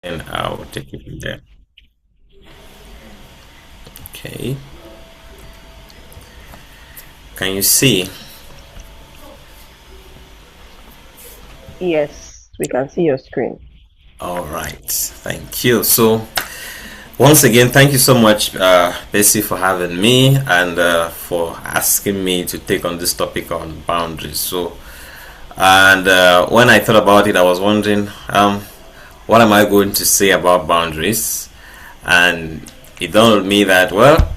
and I'll take it from there. Okay. Can you see? Yes, we can see your screen. All right. Thank you. So, once again, thank you so much, Bessie, for having me and for asking me to take on this topic on boundaries. So, and when I thought about it, I was wondering, what am I going to say about boundaries? And it dawned on me that, well,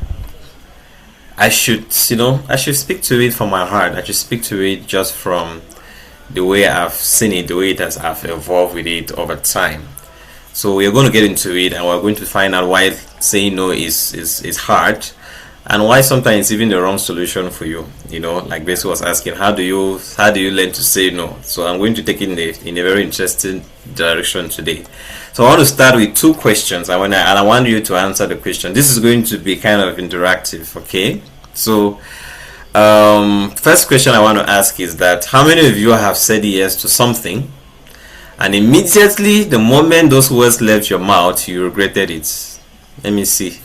I should speak to it from my heart. I should speak to it just from the way I've seen it, the way it has I've evolved with it over time. So we're going to get into it, and we're going to find out why saying no is hard, and why sometimes it's even the wrong solution for you. Like Bessie was asking, how do you learn to say no? So I'm going to take it in a very interesting direction today. So I want to start with two questions. I want you to answer the question. This is going to be kind of interactive, okay? So first question I want to ask is that how many of you have said yes to something, and immediately the moment those words left your mouth, you regretted it? Let me see.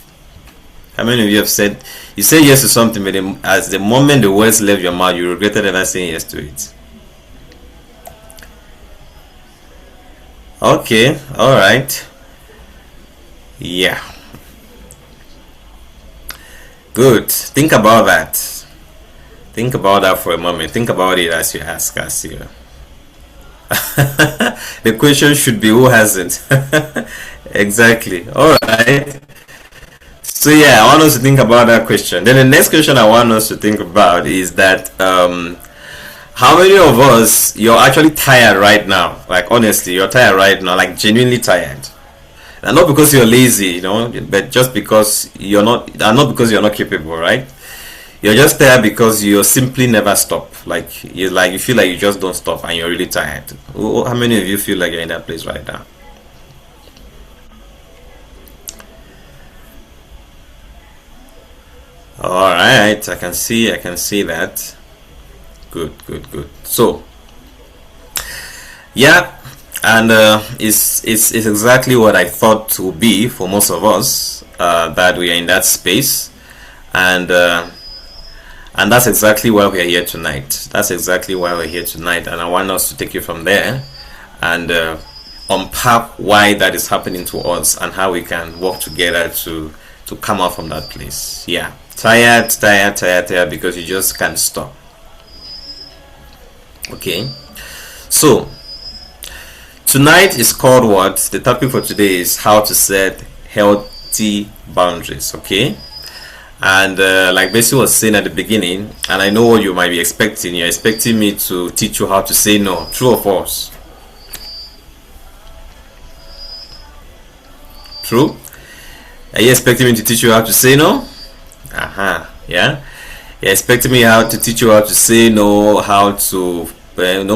How many of you have said you said yes to something, but as the moment the words left your mouth, you regretted ever saying yes to it? Okay, all right, yeah, good. Think about that. Think about that for a moment. Think about it as you ask us here. The question should be who hasn't. Exactly. All right. So yeah, I want us to think about that question. Then the next question I want us to think about is that how many of us you're actually tired right now? Like honestly, you're tired right now, like genuinely tired. And not because you're lazy, but just because you're not, and not because you're not capable, right? You're just tired because you simply never stop. Like you feel like you just don't stop, and you're really tired. How many of you feel like you're in that place right now? All right, I can see that. Good, good, good. So yeah, and it's exactly what I thought would be for most of us, that we are in that space, and that's exactly why we're here tonight. That's exactly why we're here tonight, and I want us to take it from there and unpack why that is happening to us and how we can work together to come out from that place. Yeah, tired, tired, tired, tired because you just can't stop. Okay, so tonight is called what? The topic for today is how to set healthy boundaries. Okay, and like Bessie was saying at the beginning, and I know what you might be expecting. You're expecting me to teach you how to say no. True or false? True. Are you expecting me to teach you how to say no? Uh-huh. Yeah. You're expecting me how to teach you how to say no, how to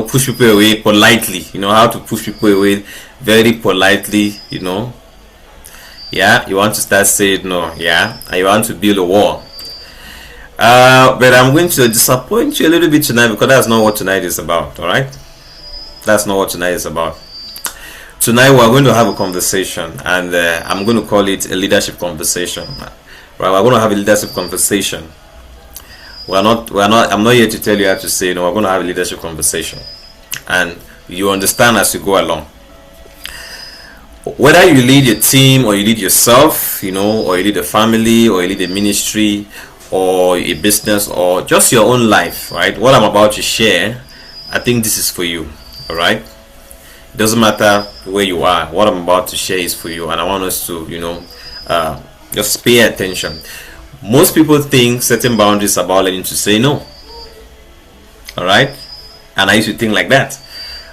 push people away politely. How to push people away very politely. Yeah. You want to start saying no. Yeah. And you want to build a wall. But I'm going to disappoint you a little bit tonight because that's not what tonight is about. All right. That's not what tonight is about. Tonight we're going to have a conversation, and I'm going to call it a leadership conversation. Right, we're going to have a leadership conversation. I'm not here to tell you how to say no. We're going to have a leadership conversation, and you understand as you go along. Whether you lead your team or you lead yourself, or you lead a family or you lead a ministry or a business or just your own life, right? What I'm about to share, I think this is for you. All right. It doesn't matter where you are. What I'm about to share is for you, and I want us to, just pay attention. Most people think setting boundaries are about learning to say no. All right, and I used to think like that.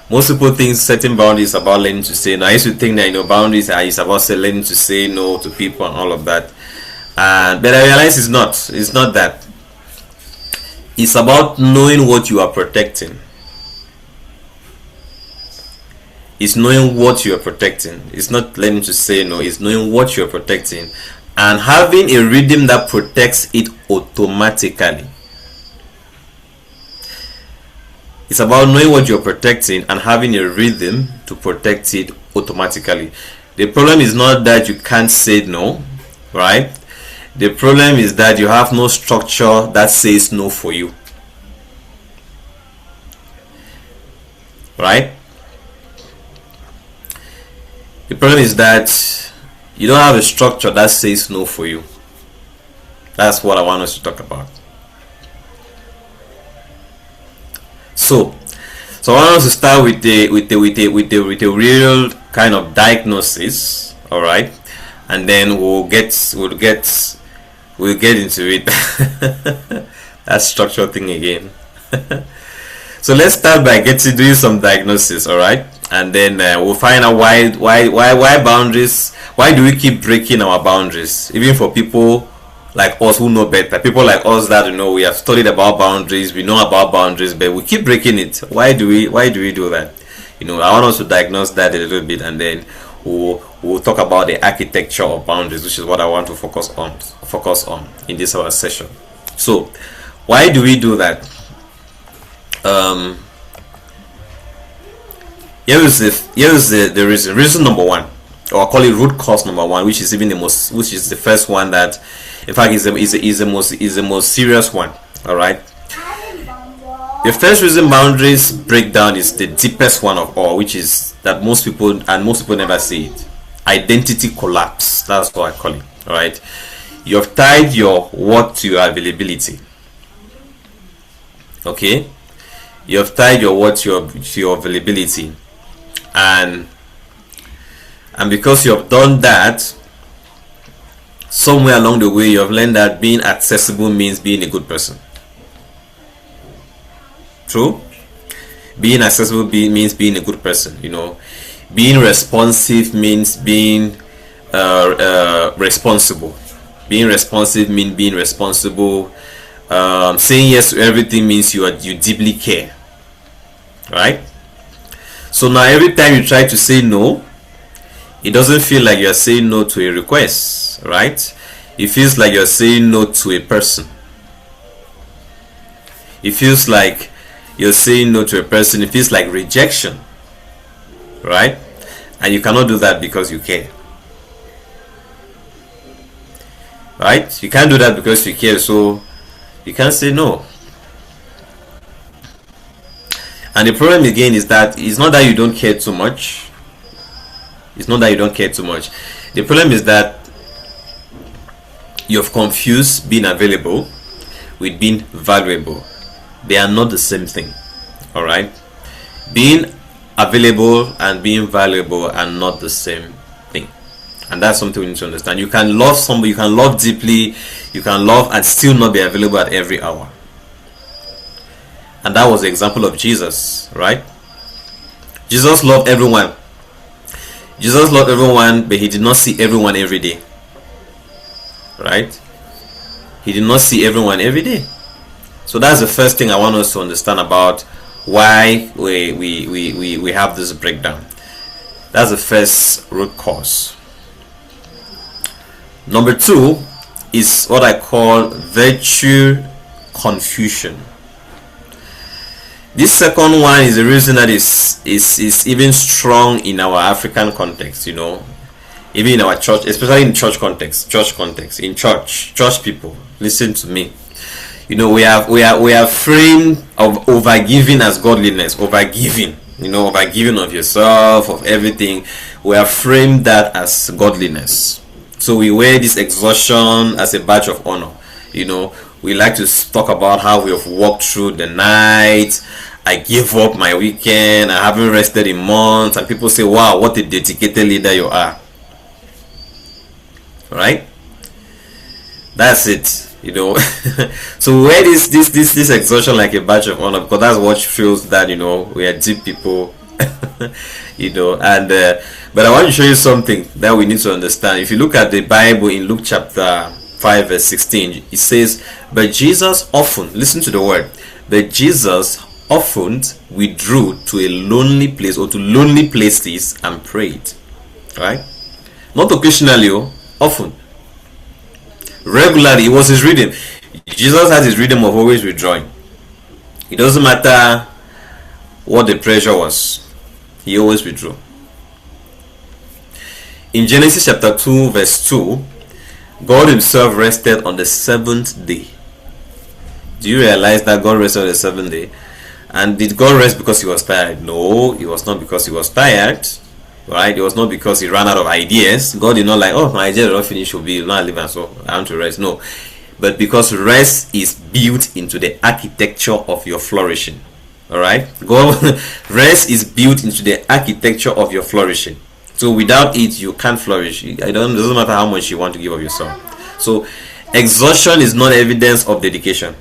Most people think setting boundaries is about learning to say no. I used to think that boundaries is about learning to say no to people and all of that. But I realize it's not. It's not that. It's about knowing what you are protecting. It's knowing what you are protecting. It's not learning to say no. It's knowing what you are protecting and having a rhythm that protects it automatically. It's about knowing what you're protecting and having a rhythm to protect it automatically. The problem is not that you can't say no, right? The problem is that you have no structure that says no for you, right? The problem is that you don't have a structure that says no for you. That's what I want us to talk about. So I want us to start with the real kind of diagnosis, all right, and then we'll get into it. That structure thing again. So let's start by doing some diagnosis, all right, and then we'll find out why boundaries. Why do we keep breaking our boundaries, even for people like us who know better? People like us that we have studied about boundaries, we know about boundaries, but we keep breaking it. Why do we do that? I want us to diagnose that a little bit, and then we'll talk about the architecture of boundaries, which is what I want to focus on in this our session. So why do we do that? Here is the reason number one, or I call it root cause number one, which is the first one that, in fact, is the most serious one. All right. The first reason boundaries break down is the deepest one of all, which is that most people never see it. Identity collapse. That's what I call it. All right. You have tied your worth to your availability. Okay. You have tied your worth to your availability, and because you have done that, somewhere along the way you have learned that being accessible means being a good person. True? Being accessible means being a good person. Being responsive means being responsible. Being responsive means being responsible. Saying yes to everything means you deeply care. Right? So now every time you try to say no, it doesn't feel like you're saying no to a request, right? It feels like you're saying no to a person. It feels like you're saying no to a person. It feels like rejection, right? And you cannot do that because you care, right? You can't do that because you care, so you can't say no. And the problem again is that it's not that you don't care too much. It's not that you don't care too much. The problem is that you've confused being available with being valuable. They are not the same thing. All right? Being available and being valuable are not the same thing. And that's something we need to understand. You can love somebody, you can love deeply, you can love and still not be available at every hour. And that was the example of Jesus, right? Jesus loved everyone. Jesus loved everyone, but he did not see everyone every day. Right? He did not see everyone every day. So that's the first thing I want us to understand about why we have this breakdown. That's the first root cause. Number two is what I call virtue confusion. This second one is the reason that is even strong in our African context, even in our church, especially in church context, in church people. Listen to me. We are framed of overgiving as godliness, overgiving of yourself, of everything. We are framed that as godliness. So we wear this exhaustion as a badge of honor. We like to talk about how we have walked through the night. I gave up my weekend. I haven't rested in months. And people say, wow, what a dedicated leader you are. Right? That's it. So where this exhaustion like a badge of honor, because that's what shows that we are deep people. And but I want to show you something that we need to understand. If you look at the Bible in Luke chapter 5 verse 16, it says, but Jesus often, listen to the word, but Jesus often withdrew to a lonely place or to lonely places and prayed. Right? Not occasionally, often. Regularly, it was his rhythm. Jesus has his rhythm of always withdrawing. It doesn't matter what the pressure was, he always withdrew. In Genesis chapter 2 verse 2, God himself rested on the seventh day. Do you realize that God rested on the seventh day? And did God rest because he was tired? No, it was not because he was tired. Right? It was not because he ran out of ideas. God did not like, oh, my idea did not finish, will be not living, so I want to rest. No. But because rest is built into the architecture of your flourishing. Alright? God rest is built into the architecture of your flourishing. So without it you can't flourish. It doesn't matter how much you want to give of yourself. So exhaustion is not evidence of dedication.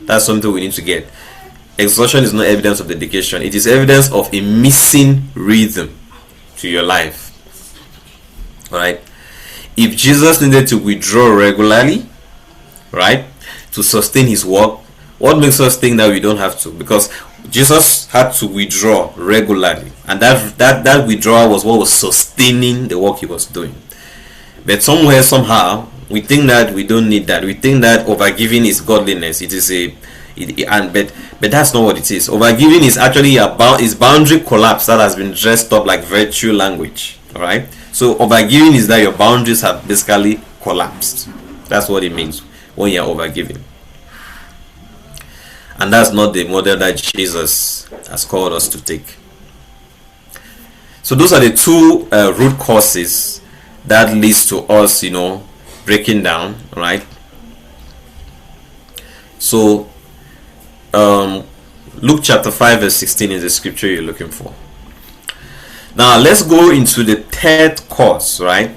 That's something we need to get. Exhaustion is not evidence of dedication. It is evidence of a missing rhythm to your life. Alright? If Jesus needed to withdraw regularly, right, to sustain his work, what makes us think that we don't have to? Because Jesus had to withdraw regularly, and that withdrawal was what was sustaining the work he was doing. But somewhere, somehow, we think that we don't need that. We think that overgiving is godliness. It is but that's not what it is. Overgiving is actually is boundary collapse that has been dressed up like virtue language. All right. So overgiving is that your boundaries have basically collapsed. That's what it means when you're overgiving. And that's not the model that Jesus has called us to take. So those are the two root causes that leads to us, breaking down, right? So Luke chapter 5 verse 16 is the scripture you're looking for. Now let's go into the third cause, right?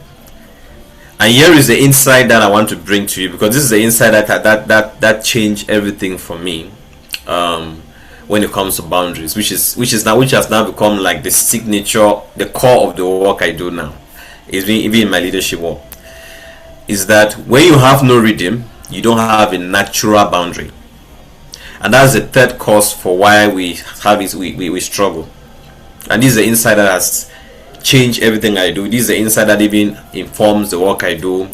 And here is the insight that I want to bring to you, because this is the insight that changed everything for me when it comes to boundaries, which has now become like the signature, the core of the work I do now, even in my leadership work, is that when you have no rhythm, you don't have a natural boundary. And that's the third cause for why we struggle. And this is the insight that has changed everything I do. This is the insight that even informs the work I do,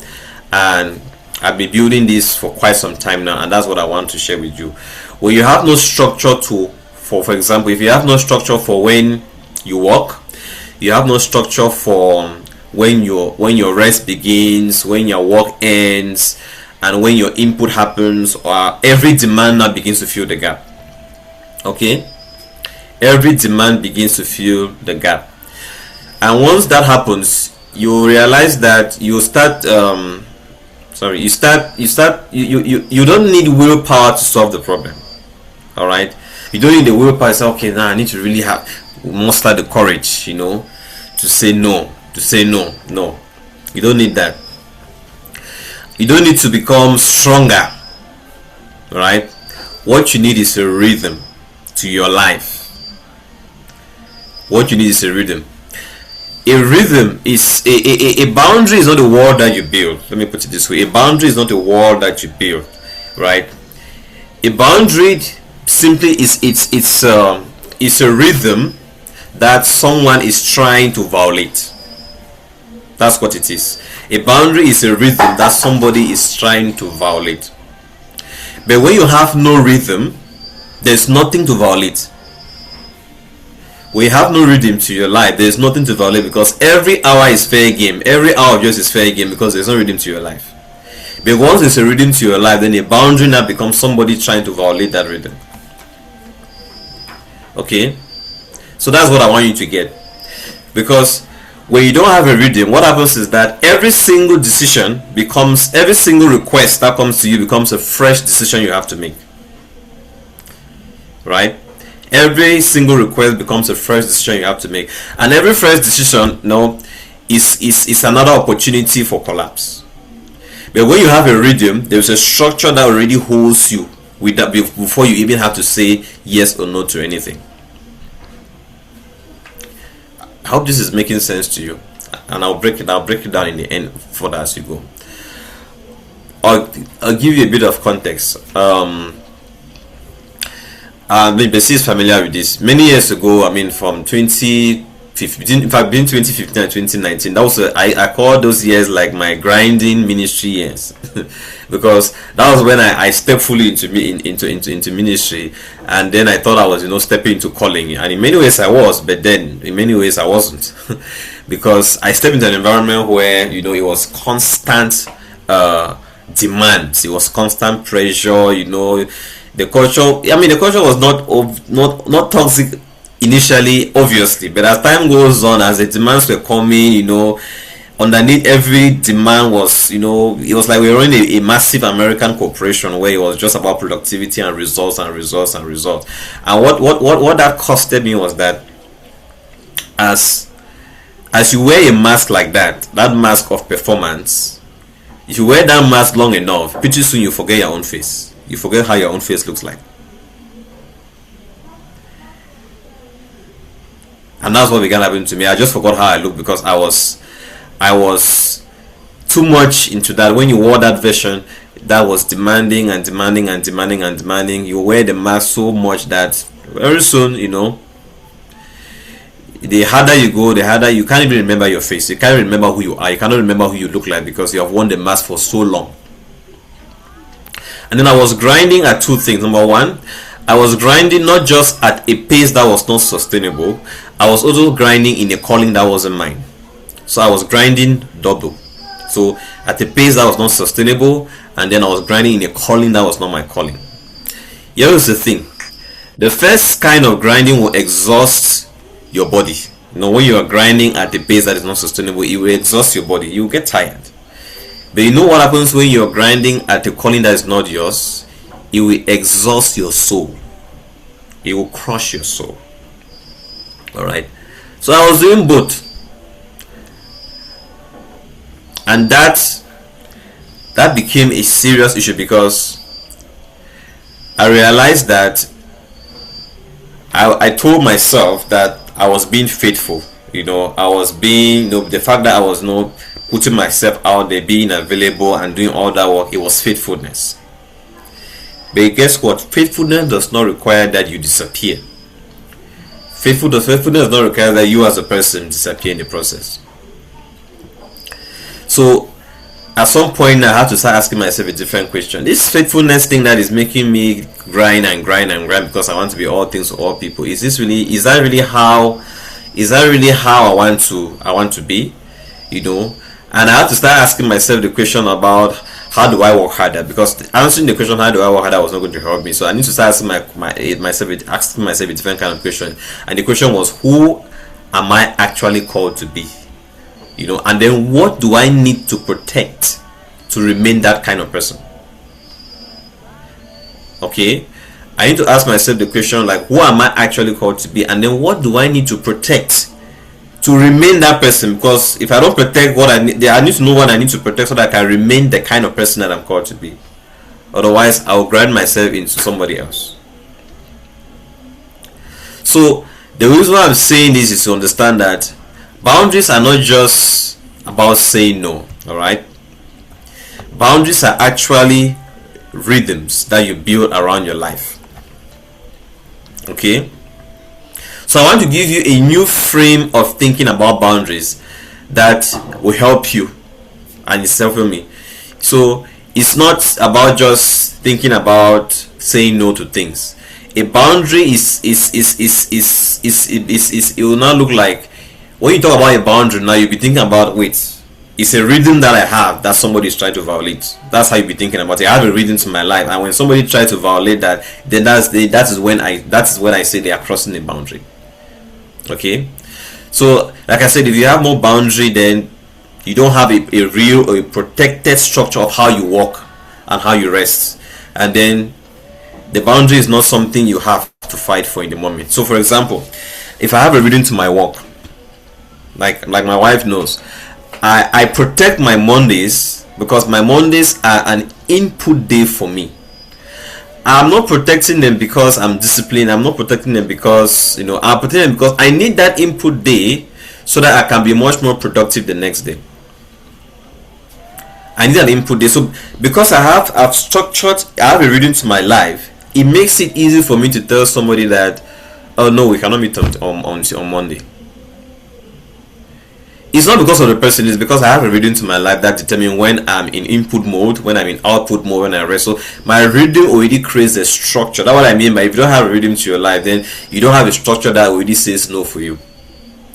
and I've been building this for quite some time now, and that's what I want to share with you. When you have no structure for example, if you have no structure for when you work, you have no structure for when your rest begins, when your work ends, and when your input happens, or every demand now begins to fill the gap. Okay? Every demand begins to fill the gap. And once that happens, you realize that you don't need willpower to solve the problem. All right, you don't need the willpower to say, okay, now I need to really muster the courage, to say no. No, you don't need that. You don't need to become stronger. All right, what you need is a rhythm to your life. What you need is a rhythm. A rhythm is a boundary is not a wall that you build. Let me put it this way: a boundary is not a wall that you build, right? A boundary simply it's a rhythm that someone is trying to violate. That's what it is. A boundary is a rhythm that somebody is trying to violate. But when you have no rhythm, there's nothing to violate. When you have no rhythm to your life, there's nothing to violate, because every hour is fair game. Every hour of yours is fair game, because there's no rhythm to your life. But once there's a rhythm to your life, then a boundary now becomes somebody trying to violate that rhythm. Okay? So that's what I want you to get. Because when you don't have a rhythm, what happens is that every single request that comes to you becomes a fresh decision you have to make. Right? Every single request becomes a fresh decision you have to make, and every fresh decision is another opportunity for collapse. But when you have a rhythm, there's a structure that already holds you with that before you even have to say yes or no to anything. I hope this is making sense to you, and I'll break it down in the end further as you go. I'll give you a bit of context. BBC is familiar with this. Many years ago, from 2015, in fact, between 2015 and 2019, that was I call those years like my grinding ministry years, because that was when I stepped fully into ministry, and then I thought I was stepping into calling, and in many ways I was, but then in many ways I wasn't. because I stepped into an environment where it was constant demand, it was constant pressure. The culture. I mean, the culture was not toxic initially, obviously, but as time goes on, as the demands were coming, underneath every demand was, it was like we were running a massive American corporation where it was just about productivity and results and results and results. And what that costed me was that as you wear a mask like that mask of performance, if you wear that mask long enough, pretty soon you forget your own face. You forget how your own face looks like. And that's what began happening to me. I just forgot how I looked because I was too much into that. When you wore that version that was demanding and demanding and demanding and demanding, you wear the mask so much that very soon, the harder you go, the harder you can't even remember your face. You can't remember who you are. You cannot remember who you look like because you have worn the mask for so long. And then I was grinding at two things. Number one, I was grinding not just at a pace that was not sustainable. I was also grinding in a calling that wasn't mine. So I was grinding double. So at a pace that was not sustainable, and then I was grinding in a calling that was not my calling. Here is the thing. The first kind of grinding will exhaust your body. When you are grinding at a pace that is not sustainable, it will exhaust your body. You will get tired. But you know what happens when you're grinding at a calling that is not yours? It will exhaust your soul. It will crush your soul. Alright. So I was doing both. And that became a serious issue because I realized that I told myself that I was being faithful. I was being, the fact that I was not putting myself out there, being available and doing all that work, it was faithfulness. But guess what? Faithfulness does not require that you disappear. Faithfulness does not require that you as a person disappear in the process. So at some point I have to start asking myself a different question. This faithfulness thing that is making me grind because I want to be all things to all people, is that really how I want to be? And I have to start asking myself the question about how do I work harder, because answering the question how do I work harder was not going to help me. So I need to start asking myself a different kind of question. And the question was, who am I actually called to be? And then what do I need to protect to remain that kind of person? Okay, I need to ask myself the question like, who am I actually called to be? And then what do I need to protect to remain that person? Because if I don't protect what I need to know what I need to protect so that I can remain the kind of person that I'm called to be. Otherwise, I'll grind myself into somebody else. So the reason why I'm saying this is to understand that boundaries are not just about saying no. Alright, boundaries are actually rhythms that you build around your life. Okay, so I want to give you a new frame of thinking about boundaries that will help you and it's helping me. So it's not about just thinking about saying no to things. A boundary is it will not look like, when you talk about a boundary now, you'll be thinking about, wait, it's a rhythm that I have that somebody is trying to violate. That's how you'll be thinking about it. I have a rhythm to my life, and when somebody tries to violate that, then that is when I say they are crossing the boundary. Okay, so like I said, if you have more boundary, then you don't have a real or a protected structure of how you walk and how you rest, and then the boundary is not something you have to fight for in the moment. So for example, if I have a rhythm to my work, like my wife knows, I protect my Mondays because my Mondays are an input day for me. I'm not protecting them because I'm disciplined. I'm not protecting them because I'm protecting them because I need that input day so that I can be much more productive the next day. I need an input day. So because I've a rhythm to my life, it makes it easy for me to tell somebody that, oh no, we cannot meet on Monday. It's not because of the person, it's because I have a rhythm to my life that determines when I'm in input mode, when I'm in output mode, when I rest. So my rhythm already creates a structure. That's what I mean by, if you don't have a rhythm to your life, then you don't have a structure that already says no for you.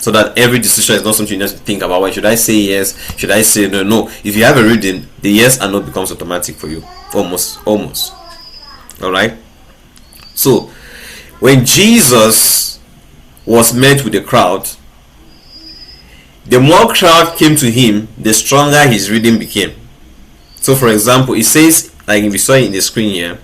so that every decision is not something you have to think about. Why should I say yes? Should I say no? No. If you have a rhythm, the yes and no becomes automatic for you. Almost. All right. So when Jesus was met with the crowd, the more crowd came to him, the stronger his rhythm became. So for example, it says, like we saw in the screen here,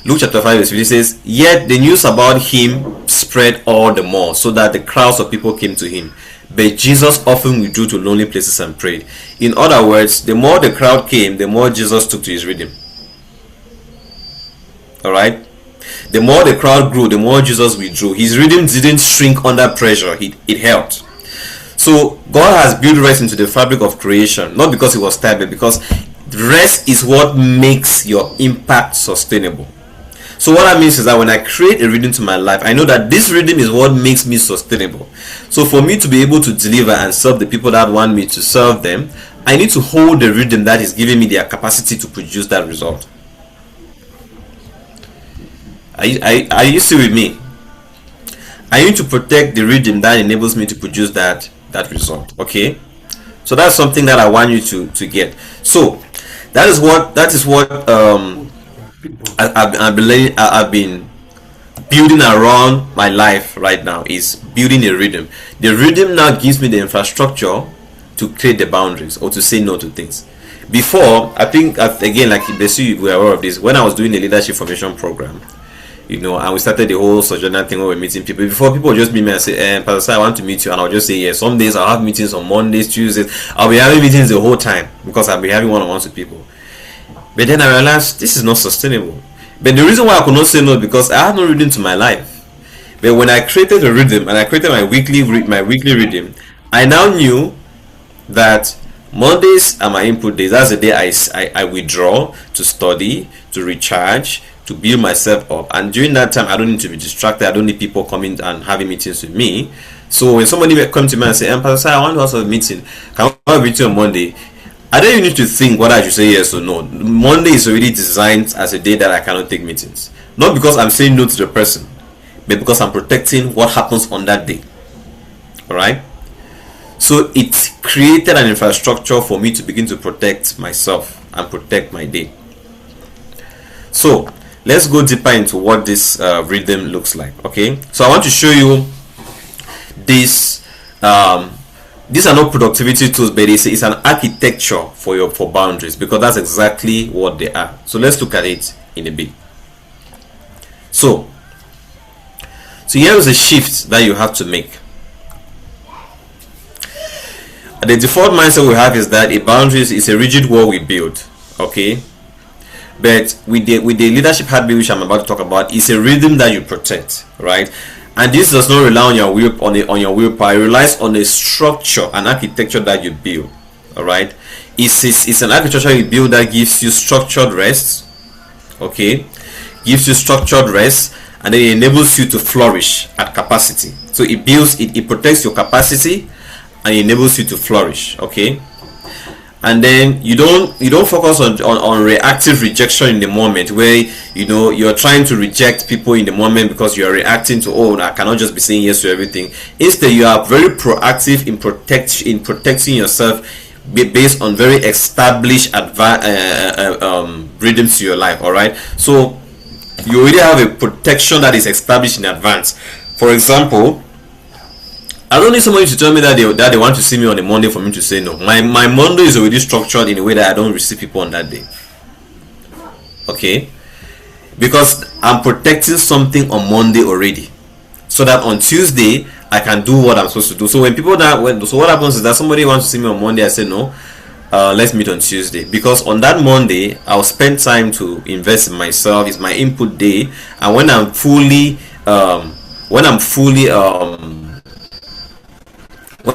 Luke chapter 5 verse 50 says, yet the news about him spread all the more, so that the crowds of people came to him. But Jesus often withdrew to lonely places and prayed. In other words, the more the crowd came, the more Jesus took to his rhythm. Alright? The more the crowd grew, the more Jesus withdrew. His rhythm didn't shrink under pressure, it held. So God has built rest into the fabric of creation, not because he was tired, but because rest is what makes your impact sustainable. So what that means is that when I create a rhythm to my life, I know that this rhythm is what makes me sustainable. So for me to be able to deliver and serve the people that want me to serve them, I need to hold the rhythm that is giving me their capacity to produce that result. Are you still with me? I need to protect the rhythm that enables me to produce that result. Okay, so that's something that I want you to get. So that is what I've been building around my life right now, is building a rhythm. The rhythm now gives me the infrastructure to create the boundaries or to say no to things. Before, I think, again, like basically we are aware of this, when I was doing the leadership formation program, and we started the whole sojourner thing where we're meeting people. Before, people would just meet me and say, Pastor Sai, I want to meet you, and I'll just say yes. Some days I'll have meetings on Mondays, Tuesdays. I'll be having meetings the whole time because I'll be having one-on-ones with people. But then I realized this is not sustainable. But the reason why I could not say no is because I had no rhythm to my life. But when I created a rhythm and I created my weekly rhythm, I now knew that Mondays are my input days. That's the day I withdraw to study, to recharge, to build myself up. And during that time, I don't need to be distracted. I don't need people coming and having meetings with me. So when somebody come to me and say, Pastor Sai, I want to have a meeting, can I have a meeting on Monday? I don't even need to think whether I should say yes or no. Monday is already designed as a day that I cannot take meetings. Not because I'm saying no to the person, but because I'm protecting what happens on that day. Alright? So it created an infrastructure for me to begin to protect myself and protect my day. So let's go deeper into what this rhythm looks like. Okay, so I want to show you this. These are not productivity tools, but it's an architecture for boundaries, because that's exactly what they are. So let's look at it in a bit. So here is a shift that you have to make. The default mindset we have is that a boundary is a rigid wall we build. Okay, but with the leadership habit, which I'm about to talk about, is a rhythm that you protect, right? And this does not rely on your willpower. It relies on a structure, an architecture that you build. All right, it's an architecture you build that gives you structured rest. Okay, gives you structured rest, and then it enables you to flourish at capacity. So it protects your capacity and it enables you to flourish. Okay. And then you don't focus on reactive rejection in the moment, where you're trying to reject people in the moment because you're reacting to, I cannot just be saying yes to everything. Instead, you are very proactive in protecting yourself based on very established rhythms to your life. All right, so you already have a protection that is established in advance. For example, I don't need somebody to tell me that they want to see me on a Monday for me to say no. My Monday is already structured in a way that I don't receive people on that day. Okay? Because I'm protecting something on Monday already, so that on Tuesday I can do what I'm supposed to do. So so what happens is that somebody wants to see me on Monday, I say no, let's meet on Tuesday, because on that Monday I'll spend time to invest in myself. It's my input day, and when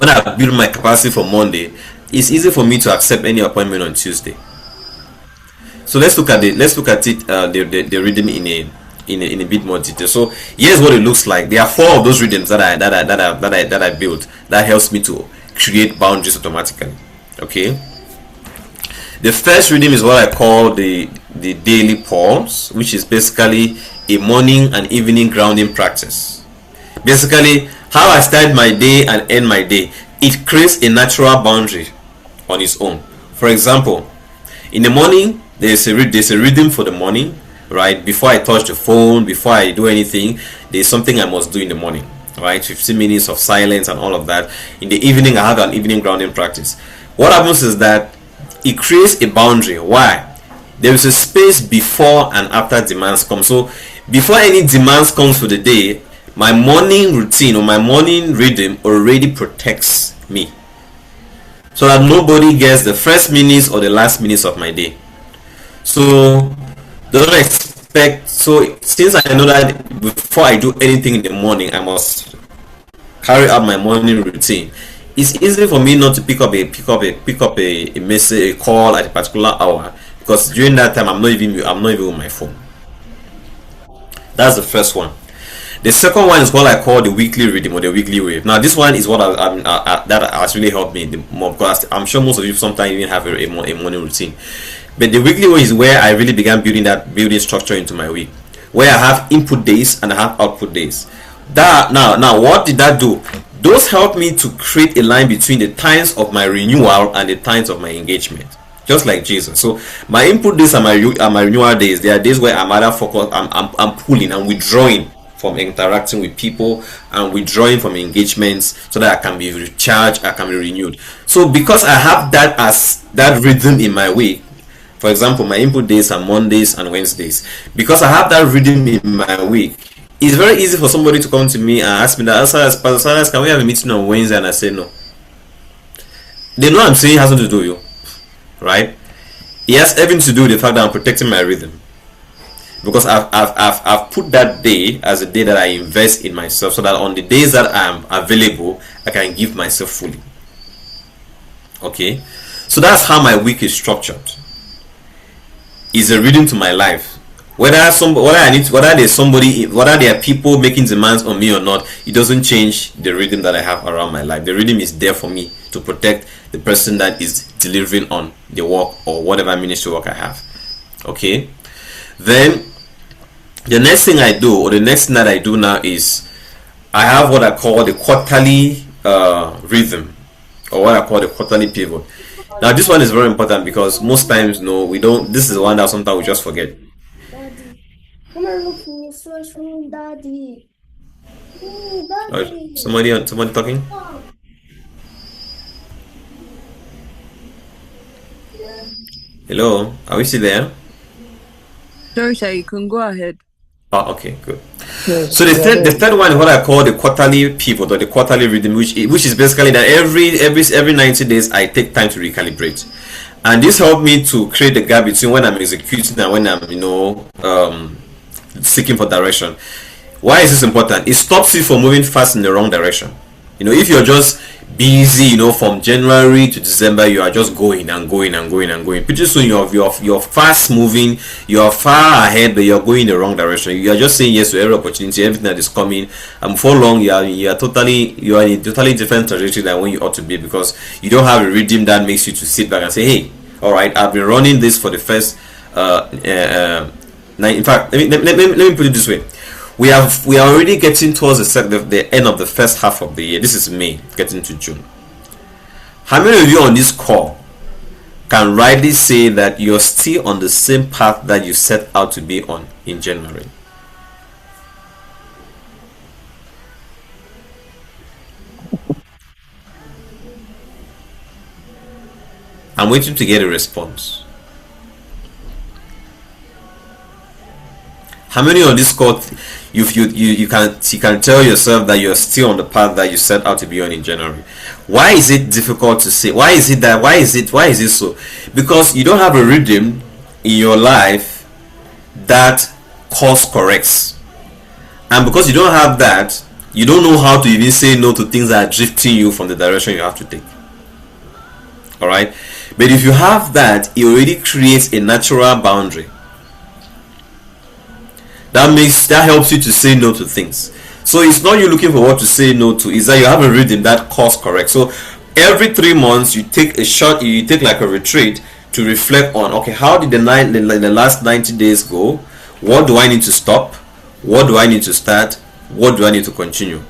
I build my capacity for Monday, it's easy for me to accept any appointment on Tuesday. So let's look at it. The rhythm in a bit more detail. So here's what it looks like. There are 4 of those rhythms that I built that helps me to create boundaries automatically. Okay. The first rhythm is what I call the daily pause, which is basically a morning and evening grounding practice. Basically, how I start my day and end my day, it creates a natural boundary on its own. For example, in the morning, there's a rhythm for the morning, right? Before I touch the phone, before I do anything, there's something I must do in the morning, right? 15 minutes of silence and all of that. In the evening, I have an evening grounding practice. What happens is that it creates a boundary. Why? There is a space before and after demands come. So before any demands comes for the day, my morning routine or my morning rhythm already protects me, so that nobody gets the first minutes or the last minutes of my day. So don't expect. So since I know that before I do anything in the morning, I must carry out my morning routine, it's easy for me not to pick up a message, a call at a particular hour, because during that time I'm not even with my phone. That's the first one. The second one is what I call the weekly rhythm or the weekly wave. Now this one is what that has really helped me the more, because I'm sure most of you sometimes even have a morning routine. But the weekly wave is where I really began building structure into my week, where I have input days and I have output days. That now what did that do? Those help me to create a line between the times of my renewal and the times of my engagement, just like Jesus. So my input days are my renewal days. They are days where I'm either focused, I'm pulling and withdrawing from interacting with people and withdrawing from engagements, so that I can be recharged, I can be renewed. So because I have that as that rhythm in my week, for example, my input days are Mondays and Wednesdays. Because I have that rhythm in my week, it's very easy for somebody to come to me and ask me that, Pastor Silas, can we have a meeting on Wednesday? And I say no. They know I'm saying it has nothing to do with you, right? It has everything to do with the fact that I'm protecting my rhythm, because I've put that day as a day that I invest in myself, so that on the days that I'm available, I can give myself fully. Okay, so that's how my week is structured. Is a rhythm to my life. Whether there are people making demands on me or not, it doesn't change the rhythm that I have around my life. The rhythm is there for me to protect the person that is delivering on the work or whatever ministry work I have. Okay, then the next thing I do, or the next thing that I do now, is I have what I call the quarterly rhythm, or what I call the quarterly pivot. Now this one is very important, because most times we don't. This is the one that sometimes we just forget. Daddy, come and look for your first room, Daddy. Daddy. Somebody talking? Hello, are we still there? Sorry, sir, you can go ahead. Oh, okay, good. So the third one is what I call the quarterly pivot, or the quarterly rhythm, which is basically that every 90 days I take time to recalibrate, and this helped me to create the gap between when I'm executing and when I'm seeking for direction. Why is this important? It stops you from moving fast in the wrong direction. If you're just busy, from January to December, you are just going and going and going and going. Pretty soon you're fast moving, you're far ahead, but you're going in the wrong direction. You are just saying yes to every opportunity, everything that is coming, and before long you are in a totally different trajectory than when you ought to be, because you don't have a rhythm that makes you to sit back and say, hey, all right, I've been running this for the first in fact, let me put it this way. We are already getting towards the end of the first half of the year. This is May, getting to June. How many of you on this call can rightly say that you're still on the same path that you set out to be on in January? I'm waiting to get a response. How many on this call you can tell yourself that you're still on the path that you set out to be on in January? Why is it difficult to say? Why is it so? Because you don't have a rhythm in your life that course corrects, and because you don't have that, you don't know how to even say no to things that are drifting you from the direction you have to take. All right, but if you have that, it already creates a natural boundary that helps you to say no to things. So it's not you looking for what to say no to, is that you have a rhythm that course correct. So every 3 months you take like a retreat to reflect on, okay, how did the last 90 days go? What do I need to stop? What do I need to start? What do I need to continue?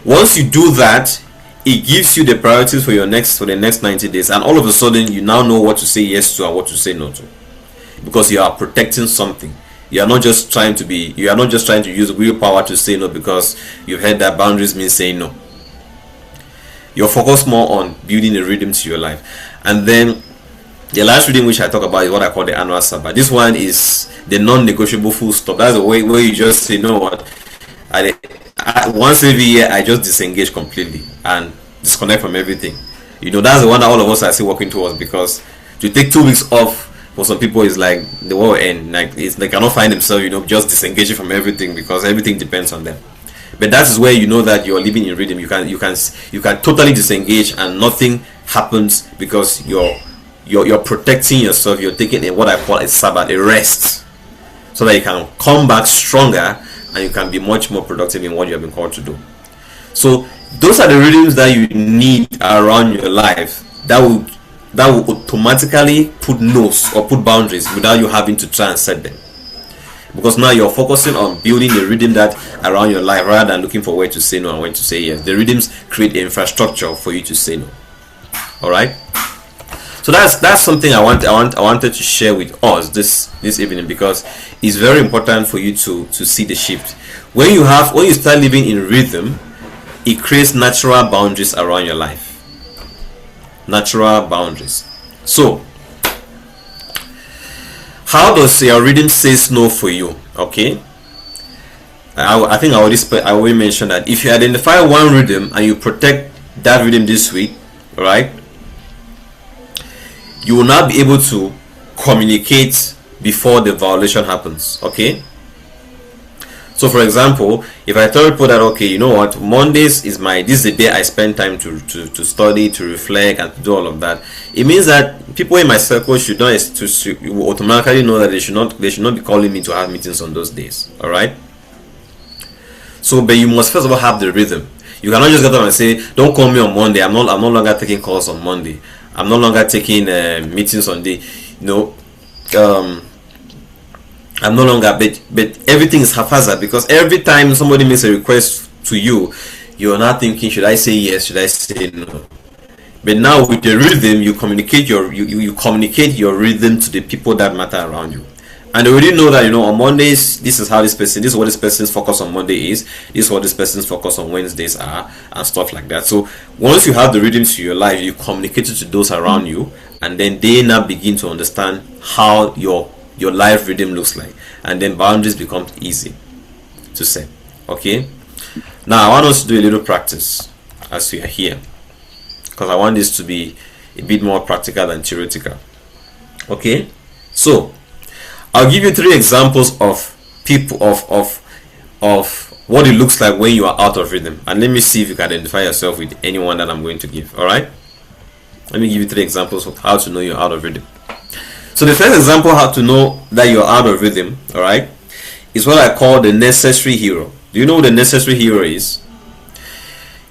Once you do that, it gives you the priorities for the next 90 days, and all of a sudden you now know what to say yes to and what to say no to, because you are protecting something. You are not just trying to use willpower to say no because you've heard that boundaries mean saying no. You're focused more on building a rhythm to your life. And then the last rhythm which I talk about is what I call the annual Sabbath. This one is the non-negotiable full stop. That's the way where you just say, you know what, once every year I just disengage completely and disconnect from everything. That's the one that all of us are still working towards, because to take 2 weeks off for some people is like the world end. Like they cannot find themselves, just disengaging from everything, because everything depends on them. But that is where you know that you're living in rhythm. You can totally disengage and nothing happens, because you're protecting yourself. You're taking what I call a Sabbath, a rest, so that you can come back stronger and you can be much more productive in what you have been called to do. So those are the rhythms that you need around your life that will automatically put no's or put boundaries without you having to try and set them, because now you're focusing on building the rhythm that around your life rather than looking for where to say no and when to say yes. The rhythms create infrastructure for you to say no. All right, so that's something I wanted to share with us this evening, because it's very important for you to see the shift. When you start living in rhythm, it creates natural boundaries around your life. Natural boundaries. So how does your rhythm says no for you? Okay, I think I already mentioned that if you identify one rhythm and you protect that rhythm this week, right, you will now be able to communicate before the violation happens. Okay, so for example, if I tell people that, okay, you know what, Mondays is this is the day I spend time to study, to reflect, and to do all of that, it means that people in my circle should will automatically know that they should not be calling me to have meetings on those days. All right, so but you must first of all have the rhythm. You cannot just get up and say, don't call me on Monday. I'm no longer taking calls on Monday. I'm no longer taking meetings on the I'm no longer, but everything is haphazard, because every time somebody makes a request to you, you're not thinking, should I say yes, should I say no? But now with the rhythm, you communicate you communicate your rhythm to the people that matter around you, and they already know that, on Mondays this is what this person's focus on Monday is, this is what this person's focus on Wednesdays are, and stuff like that. So once you have the rhythms to your life, you communicate it to those around you, and then they now begin to understand how your life rhythm looks like, and then boundaries become easy to set. Okay, now I want us to do a little practice as we are here, because I want this to be a bit more practical than theoretical. Okay, so I'll give you 3 examples of people of what it looks like when you are out of rhythm, and let me see if you can identify yourself with anyone that I'm going to give. All right, let me give you 3 examples of how to know you're out of rhythm. So the first example how to know that you're out of rhythm, all right, is what I call the necessary hero. Do you know what the necessary hero is?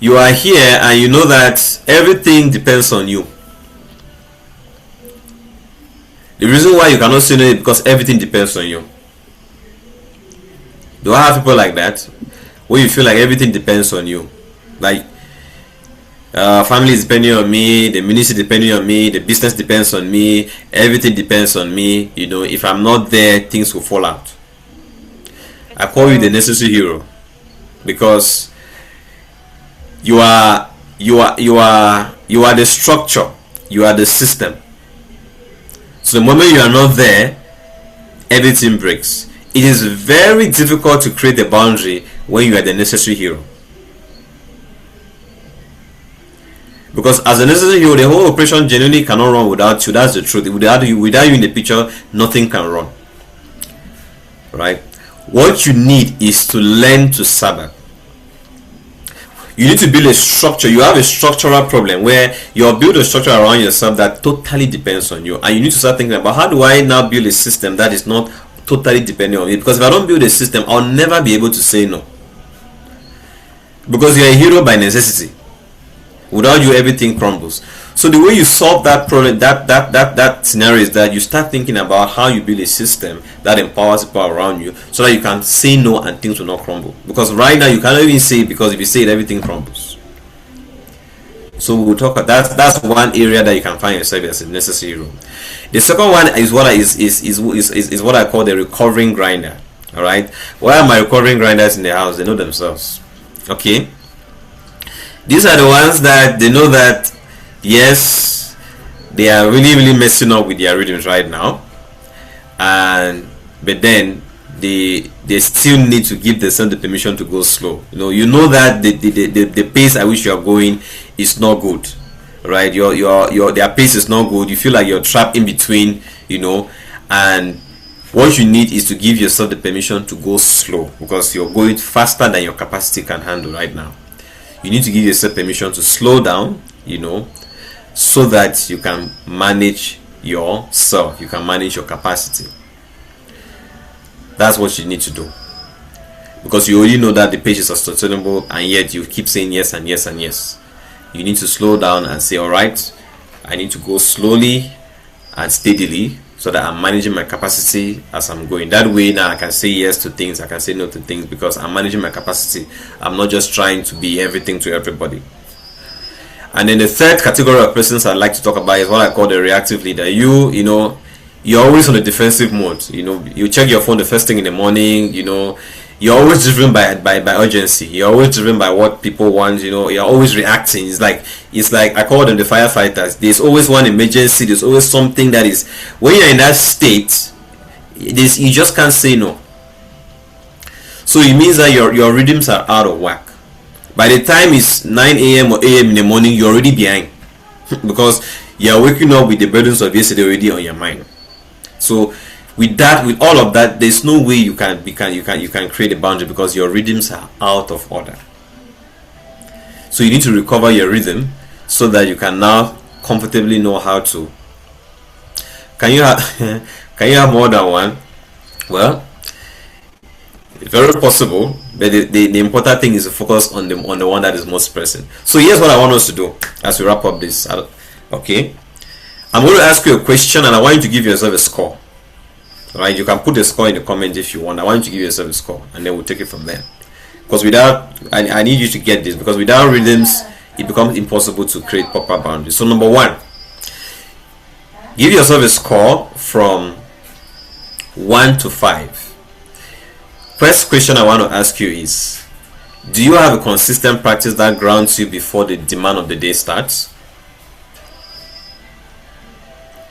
You are here and you know that everything depends on you. The reason why you cannot say no is because everything depends on you. Do I have people like that, where you feel like everything depends on you? Like family is depending on me, the ministry depending on me, the business depends on me, everything depends on me. If I'm not there, things will fall out. I call you the necessary hero, because you are the structure, you are the system. So the moment you are not there, everything breaks. It is very difficult to create a boundary when you are the necessary hero. Because as a necessary hero, the whole operation genuinely cannot run without you. That's the truth. Without you in the picture, nothing can run. Right? What you need is to learn to Sabbath. You need to build a structure. You have a structural problem where you build a structure around yourself that totally depends on you. And you need to start thinking about, how do I now build a system that is not totally dependent on me? Because if I don't build a system, I'll never be able to say no. Because you're a hero by necessity. Without you, everything crumbles. So the way you solve that problem, that scenario, is that you start thinking about how you build a system that empowers people around you, so that you can say no and things will not crumble. Because right now you cannot even say it, because if you say it, everything crumbles. So we'll talk about that. That's one area that you can find yourself as a necessary role. The second one is what is what I call the recovering grinder. All right. Why are my recovering grinders in the house? They know themselves. Okay. These are the ones that they know that yes, they are really messing up with their rhythms right now, but then they still need to give themselves the permission to go slow. You know that the pace at which you are going is not good, right? Their pace is not good. You feel like you're trapped in between, and what you need is to give yourself the permission to go slow, because you're going faster than your capacity can handle right now. You need to give yourself permission to slow down, so that you can manage yourself, you can manage your capacity. That's what you need to do, because you already know that the pace is unsustainable, and yet you keep saying yes and yes and yes. You need to slow down and say, all right, I need to go slowly and steadily, so that I'm managing my capacity as I'm going. That way now I can say yes to things, I can say no to things, because I'm managing my capacity. I'm not just trying to be everything to everybody. And then the third category of persons I'd like to talk about is what I call the reactive leader. You're always on the defensive mode. You check your phone the first thing in the morning. You're always driven by urgency. You're always driven by what people want. You're always reacting. It's like I call them the firefighters. There's always one emergency. There's always something that is, when you're in that state, you just can't say no. So it means that your rhythms are out of whack. By the time it's 9 a.m. or a.m. in the morning, you're already behind, because you're waking up with the burdens of yesterday already on your mind. So with all of that, there's no way you can create a boundary, because your rhythms are out of order. So you need to recover your rhythm, so that you can now comfortably know how to. Can you have more than one? Well, it's very possible, but the important thing is to focus on the one that is most pressing. So here's what I want us to do as we wrap up this. Okay, I'm going to ask you a question, and I want you to give yourself a score. All right, you can put the score in the comment if you want. I want you to give yourself a score, and then we'll take it from there. Because I need you to get this, because without rhythms, it becomes impossible to create proper boundaries. So number one, give yourself a score from 1 to 5. First question I want to ask you is, do you have a consistent practice that grounds you before the demand of the day starts?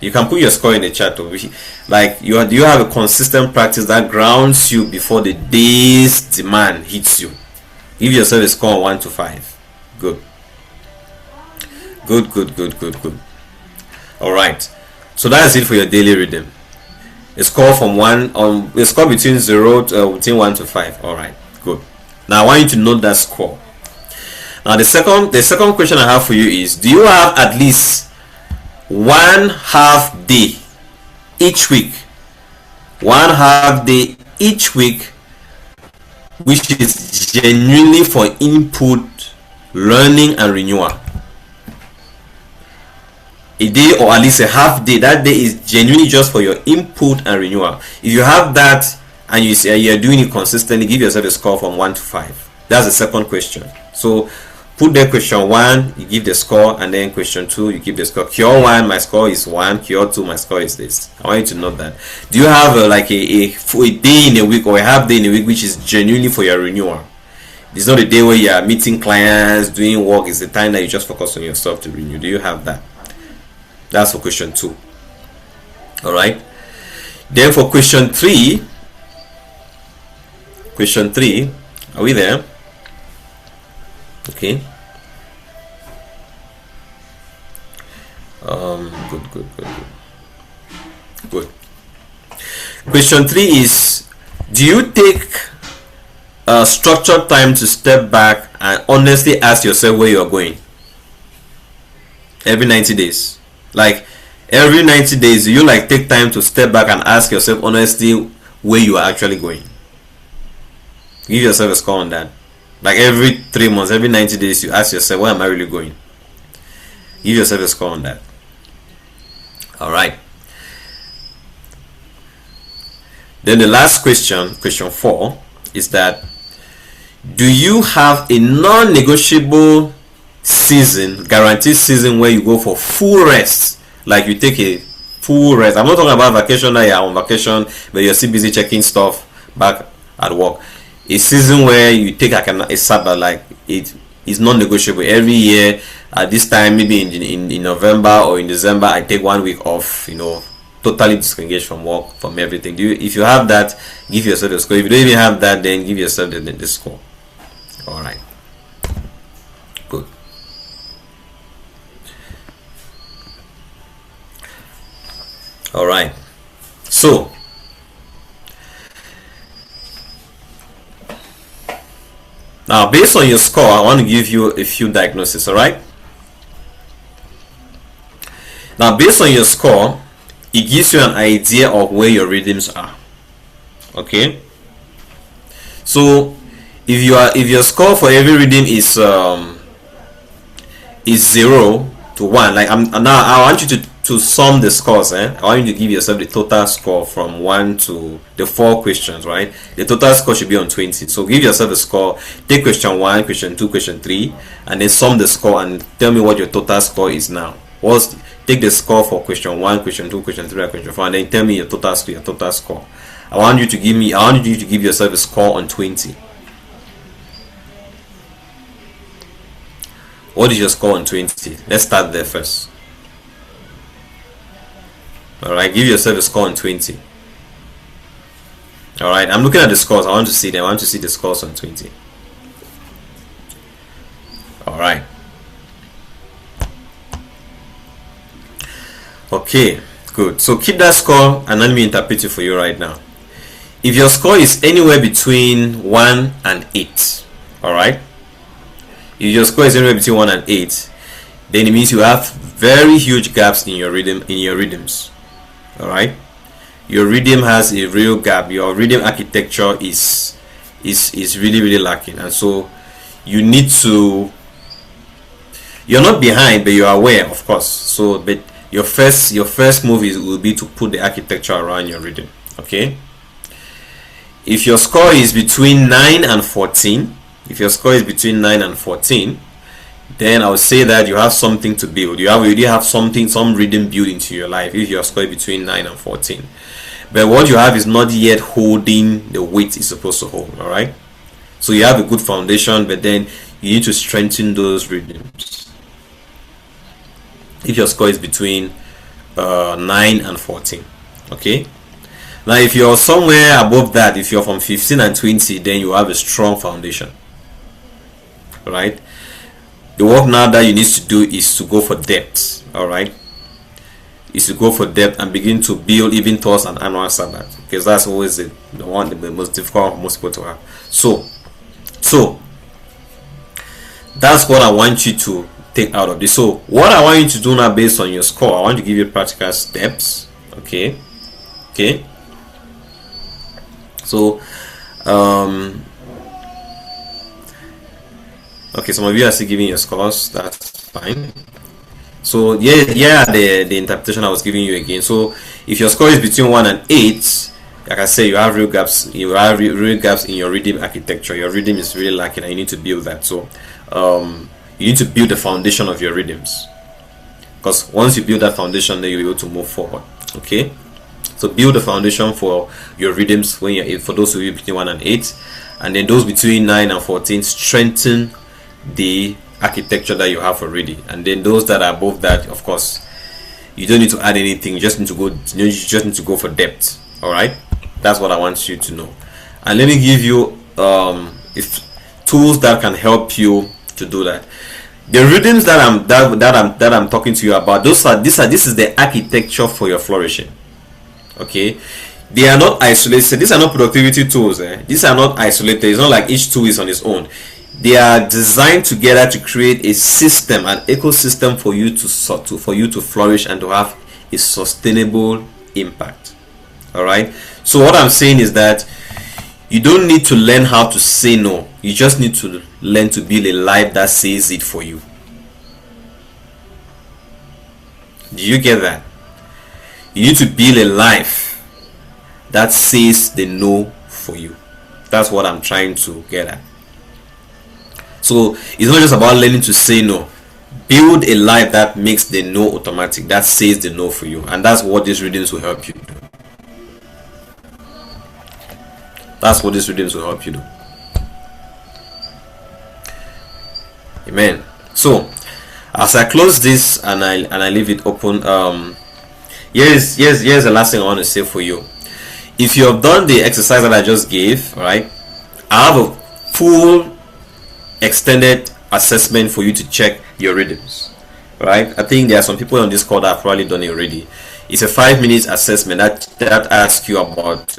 You can put your score in the chat. Do you have a consistent practice that grounds you before the day's demand hits you? Give yourself a score of 1 to 5. Good. All right. So that's it for your daily rhythm. A score from a score between 1 to 5. All right. Good. Now I want you to note that score. Now the second question I have for you is, do you have at least 1/2 day each week? 1/2 day each week, which is genuinely for input, learning, and renewal. A day, or at least a half day, that day is genuinely just for your input and renewal. If you have that and you say you're doing it consistently, give yourself a score from 1 to 5. That's the second question. So put there question 1, you give the score, and then question 2, you give the score. Cure 1, my score is 1. Cure 2, my score is this. I want you to note that. Do you have a day in a week, or a half day in a week, which is genuinely for your renewal? It's not a day where you are meeting clients, doing work. It's the time that you just focus on yourself to renew. Do you have that? That's for question 2. All right. Then for question 3, are we there? Okay. Good. Question 3 is, do you take structured time to step back and honestly ask yourself where you are going every 90 days? Like every 90 days, do you take time to step back and ask yourself honestly where you are actually going? Give yourself a score on that. Like every 3 months, every 90 days, you ask yourself, where am I really going? Give yourself a score on that. All right. Then the last question, question 4, is that do you have a non-negotiable season, guaranteed season, where you go for full rest, like you take a full rest? I'm not talking about vacation that you're on vacation but you're still busy checking stuff back at work. A season where you take like a Sabbath, like it is non-negotiable. Every year at this time, maybe in November or in December, I take 1 week off, you know, totally disengaged from work, from everything. If you have that, give yourself a score. If you don't even have that, then give yourself the score. All right, good. All right, so now based on your score, I want to give you a few diagnoses. All right, now based on your score, it gives you an idea of where your rhythms are. Okay, so if your score for every rhythm is 0 to 1, like now I want you to sum the scores. I want you to give yourself the total score from 1 to the 4 questions, right? The total score should be on 20. So give yourself a score, take question 1, question 2, question 3, and then sum the score and tell me what your total score is now. Take the score for question 1, question 2, question 3, and question 4, and then tell me your total score. I want you to give yourself a score on 20. What is your score on 20? Let's start there first. Alright, give yourself a score on 20. Alright, I'm looking at the scores. I want to see them. I want to see the scores on 20. Alright. Okay, good. So keep that score and let me interpret it for you right now. If your score is anywhere between 1 and 8, alright? If your score is anywhere between 1 and 8, then it means you have very huge gaps in your rhythms. Alright? Your rhythm has a real gap. Your rhythm architecture is really, really lacking. And so you need to, you're not behind, but you're aware, of course. So but your first move will be to put the architecture around your rhythm. Okay? If your score is between 9 and 14, then I would say that you have something to build. You already have some rhythm built into your life if your score is between 9 and 14. But what you have is not yet holding the weight it's supposed to hold. Alright? So you have a good foundation, but then you need to strengthen those rhythms. If your score is between 9 and 14. Okay? Now if you're somewhere above that, if you're from 15 and 20, then you have a strong foundation. Right? The work now that you need to do is to go for depth. Alright? Is to go for depth and begin to build even towards an annual Sabbath, because that's always the most difficult for most people to have. So that's what I want you to take out of this. So what I want you to do now, based on your score, I want to give you practical steps. Okay. So okay, some of you are still giving your scores. That's fine. So the interpretation I was giving you again. So if your score is between 1 and 8, like I say, you have real gaps. You have real gaps in your rhythm architecture. Your rhythm is really lacking, and you need to build that. So you need to build the foundation of your rhythms, because once you build that foundation, then you'll be able to move forward. Okay. So build the foundation for your rhythms when you're 8, for those of you between 1 and 8, and then those between 9 and 14, strengthen the architecture that you have already. And then those that are above that, of course, you don't need to add anything. You just need to go for depth. All right, that's what I want you to know. And let me give you tools that can help you to do that. The rhythms that I'm talking to you about, this is the architecture for your flourishing. Okay, they are not isolated. These are not productivity tools. These are not isolated. It's not like each tool is on its own. They are designed together to create a system, an ecosystem for you to flourish and to have a sustainable impact. All right. So what I'm saying is that you don't need to learn how to say no. You just need to learn to build a life that says it for you. Do you get that? You need to build a life that says the no for you. That's what I'm trying to get at. So it's not just about learning to say no. Build a life that makes the no automatic, that says the no for you. And that's what these readings will help you do. That's what these readings will help you do. Amen. So as I close this and I leave it open, here's the last thing I want to say for you. If you have done the exercise that I just gave, right, I have a full extended assessment for you to check your rhythms, right? I think there are some people on this call that have probably done it already. It's a 5-minute assessment that asks you about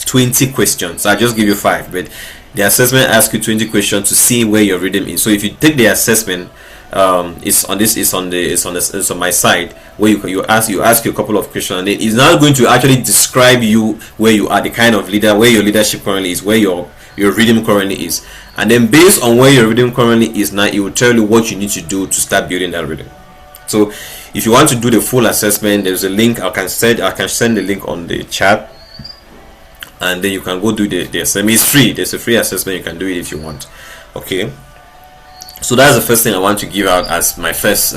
20 questions. I just give you 5, but the assessment asks you 20 questions to see where your rhythm is. So if you take the assessment, it's on my site, where you ask you a couple of questions, and it's now going to actually describe you where you are, the kind of leader, where your leadership currently is, where your rhythm currently is, and then based on where your rhythm currently is now, it will tell you what you need to do to start building that rhythm. So if you want to do the full assessment, there's a link. I can send the link on the chat, and then you can go do the assessment. It's free. There's a free assessment. You can do it if you want. Okay. So that's the first thing I want to give out as my first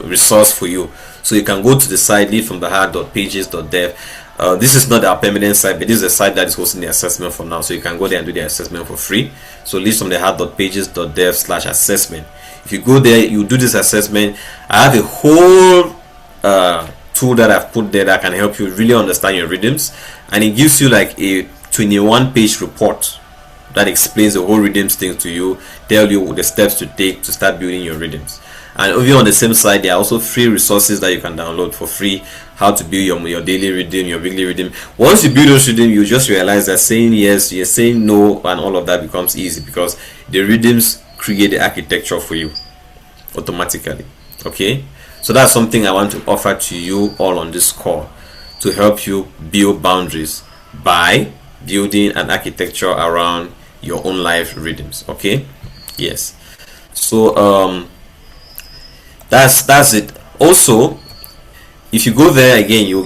resource for you. So you can go to the site leadfromtheheart.pages.dev. This is not our permanent site, but this is a site that is hosting the assessment for now. So you can go there and do the assessment for free. So leadfromtheheart.pages.dev/assessment. If you go there, you do this assessment. I have a whole tool that I've put there that can help you really understand your rhythms, and it gives you like a 21-page report that explains the whole rhythms thing to you, tell you the steps to take to start building your rhythms. And over on the same side, there are also free resources that you can download for free, how to build your daily rhythm, your weekly rhythm. Once you build those rhythms, you just realize that saying yes, you're saying no, and all of that becomes easy, because the rhythms create the architecture for you automatically. Okay, so that's something I want to offer to you all on this call, to help you build boundaries by building an architecture around your own life rhythms. Okay, yes. So that's it. Also, if you go there again, you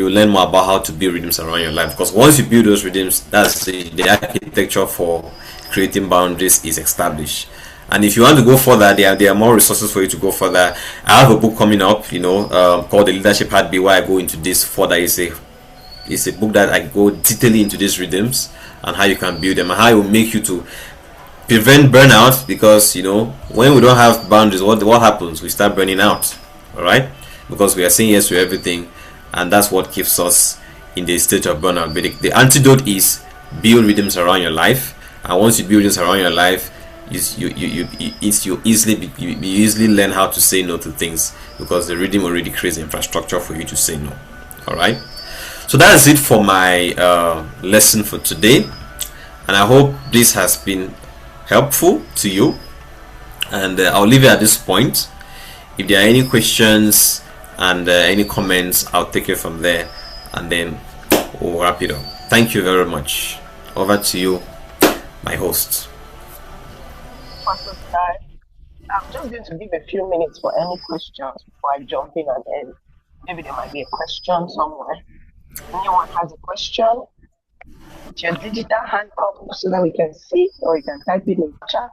learn more about how to build rhythms around your life, because once you build those rhythms, that's the architecture for creating boundaries is established. And if you want to go further, there are more resources for you to go further. I have a book coming up, called The Leadership Heartbeat, where I go into this further. It's a book that I go detailing into these rhythms and how you can build them, and how it will make you to prevent burnout, because when we don't have boundaries, what happens? We start burning out. All right, because we are saying yes to everything, and that's what keeps us in the state of burnout. But the antidote is build rhythms around your life, and once you build this around your life, you easily learn how to say no to things, because the rhythm already creates the infrastructure for you to say no. All right, so that's it for my lesson for today, and I hope this has been helpful to you, and I'll leave it at this point. If there are any questions and any comments, I'll take it from there, and then we'll wrap it up. Thank you very much. Over to you, my host. Pastor Sky, I'm just going to give a few minutes for any questions before I jump in and end. Maybe there might be a question somewhere. Anyone has a question? Put your digital hand up so that we can see, or you can type it in the chat.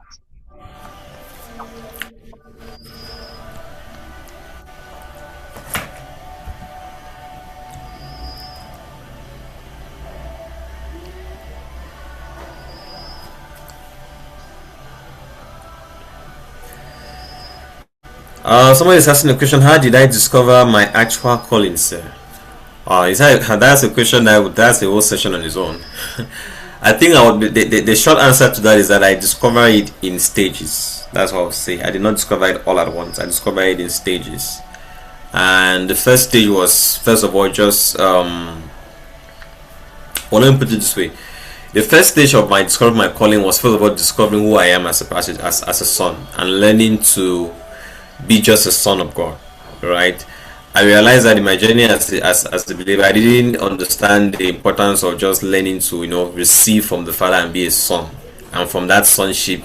Somebody is asking a question: how did I discover my actual calling, sir? That's a question that's a whole session on its own. I think the short answer to that is that I discovered it in stages. That's what I would say. I did not discover it all at once. I discovered it in stages. And the first stage was, first of all, just let me put it this way. The first stage of my discovering my calling was, first of all, discovering who I am as a son, and learning to be just a son of God, right? I realized that in my journey as a believer, I didn't understand the importance of just learning to receive from the Father and be a son, and from that sonship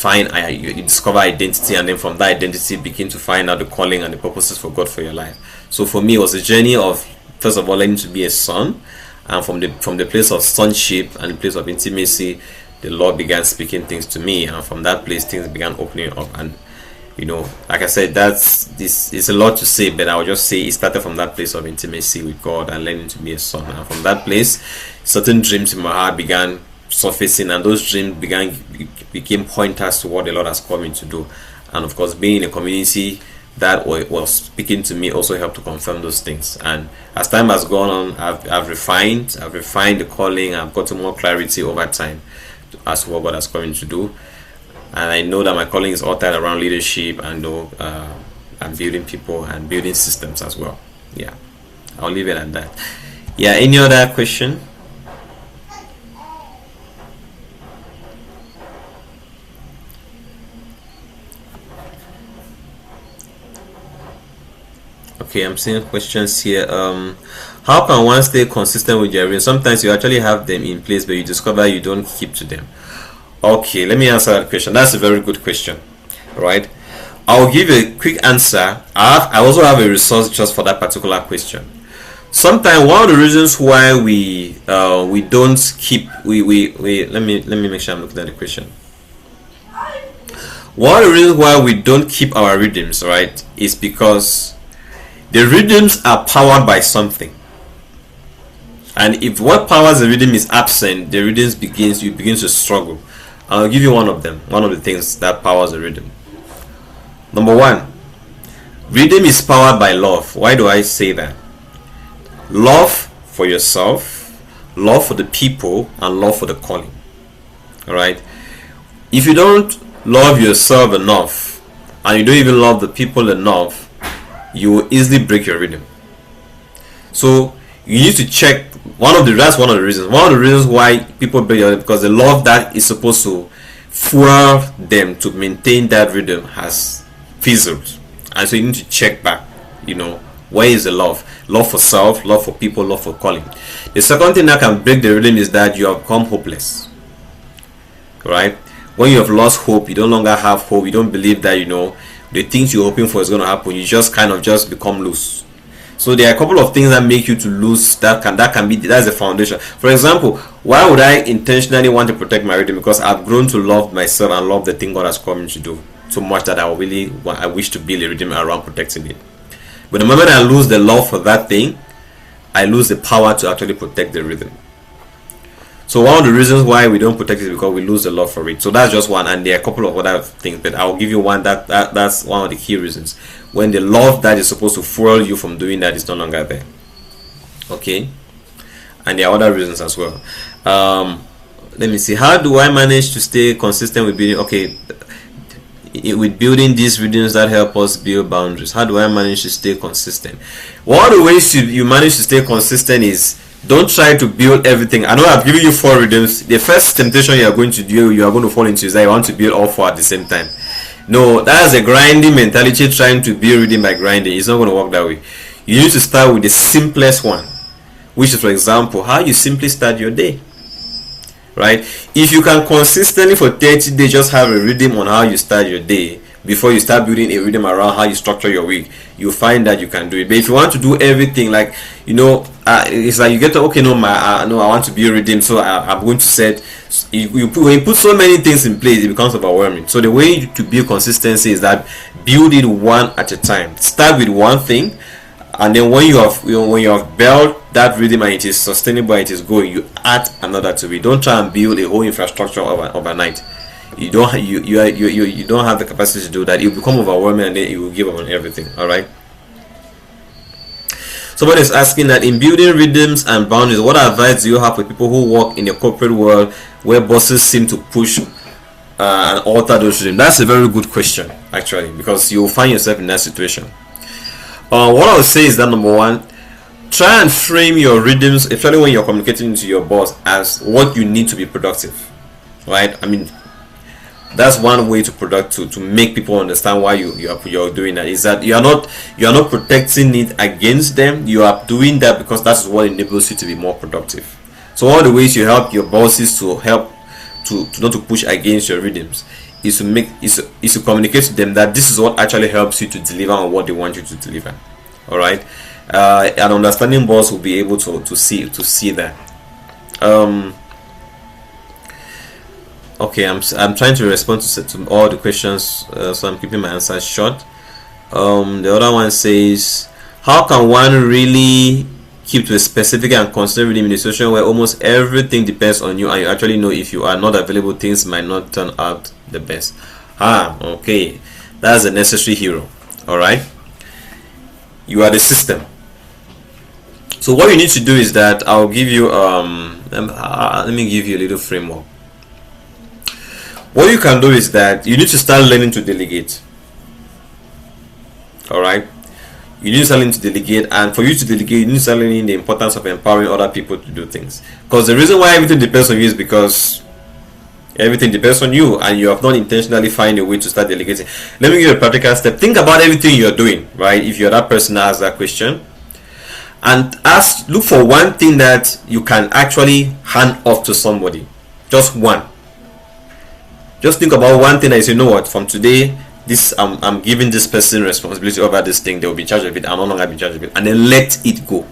you discover identity, and then from that identity begin to find out the calling and the purposes for God for your life. So for me, it was a journey of, first of all, learning to be a son, and from the place of sonship and the place of intimacy, the Lord began speaking things to me, and from that place things began opening up. And like I said, this is a lot to say, but I would just say it started from that place of intimacy with God and learning to be a son. And from that place, certain dreams in my heart began surfacing, and those dreams became pointers to what the Lord has called me to do. And of course, being in a community that was speaking to me also helped to confirm those things. And as time has gone on, I've refined the calling. I've gotten more clarity over time as to what God has called me to do. And I know that my calling is all tied around leadership and building people and building systems as well. Yeah, I'll leave it at that. Yeah, any other question? Okay, I'm seeing questions here. How can one stay consistent with their rhythms? Sometimes you actually have them in place, but you discover you don't keep to them. Okay, let me answer that question. That's a very good question, right? I'll give a quick answer. I also have a resource just for that particular question. Sometimes one of the reasons why we don't keep let me make sure I'm looking at the question. One of the reasons why we don't keep our rhythms, right, is because the rhythms are powered by something. And if what powers the rhythm is absent, the rhythms begin to struggle. I'll give you one of them, one of the things that powers the rhythm. Number one, rhythm is powered by love. Why do I say that? Love for yourself, love for the people, and love for the calling. Alright? If you don't love yourself enough, and you don't even love the people enough, you will easily break your rhythm. So you need to check. That's one of the reasons. One of the reasons why people break your rhythm, because the love that is supposed to fuel them to maintain that rhythm has fizzled, and so you need to check back. Where is the love? Love for self, love for people, love for calling. The second thing that can break the rhythm is that you have become hopeless. Right? When you have lost hope, you no longer have hope. You don't believe that the things you're hoping for is going to happen. You just become loose. So there are a couple of things that make you to lose. That's the foundation. For example, why would I intentionally want to protect my rhythm? Because I've grown to love myself and love the thing God has called me to do so much that I wish to build a rhythm around protecting it. But the moment I lose the love for that thing, I lose the power to actually protect the rhythm. So one of the reasons why we don't protect it is because we lose the love for it. So that's just one, and there are a couple of other things, but I'll give you one that's one of the key reasons. When the love that is supposed to fuel you from doing that is no longer there. Okay? And there are other reasons as well. Let me see. How do I manage to stay consistent with building? Okay, with building these rhythms that help us build boundaries. How do I manage to stay consistent? One of the ways you manage to stay consistent is, don't try to build everything. I know I've given you 4 rhythms. The first temptation you are going to fall into is that you want to build all 4 at the same time. No, that's a grinding mentality, trying to build rhythm by grinding. It's not going to work that way. You need to start with the simplest one, which is, for example, how you simply start your day. Right? If you can consistently for 30 days just have a rhythm on how you start your day before you start building a rhythm around how you structure your week, you'll find that you can do it. But if you want to do everything, like it's like you get to, okay, I want to build rhythm, so I'm going to set. When you put so many things in place, it becomes overwhelming. So the way to build consistency is that build it one at a time. Start with one thing, and then when you have built that rhythm and it is sustainable, it is going, you add another to it. Don't try and build a whole infrastructure overnight. You don't have the capacity to do that. It will become overwhelming, and then it will give up on everything. All right. Somebody is asking that in building rhythms and boundaries, what advice do you have for people who work in the corporate world where bosses seem to push and alter those rhythms? That's a very good question, actually, because you will find yourself in that situation. What I would say is that, number one, try and frame your rhythms, especially when you're communicating to your boss, as what you need to be productive. Right? I mean, that's one way to make people understand why you're doing that, is that you are not protecting it against them. You are doing that because that's what enables you to be more productive. So one of the ways you help your bosses to help to not to push against your rhythms is to communicate to them that this is what actually helps you to deliver on what they want you to deliver. All right. An understanding boss will be able to see that. Okay, I'm trying to respond to all the questions, so I'm keeping my answers short. The other one says, how can one really keep to a specific and constant rhythm in a situation where almost everything depends on you, and you actually know if you are not available, things might not turn out the best? Okay, that's a necessary hero. All right, you are the system. So what you need to do is that I'll give you let me give you a little framework. What you can do is that you need to start learning to delegate. All right, you need to start learning to delegate, and for you to delegate, you need to start learning the importance of empowering other people to do things. Because the reason why everything depends on you is because everything depends on you, and you have not intentionally find a way to start delegating. Let me give you a practical step. Think about everything you're doing, right? If you're that person that asks that question, and look for one thing that you can actually hand off to somebody. Just one. Just think about one thing that you say, you know what, from today, this I'm giving this person responsibility over this thing. They will be in charge of it. I'm no longer in charge of it, and then let it go.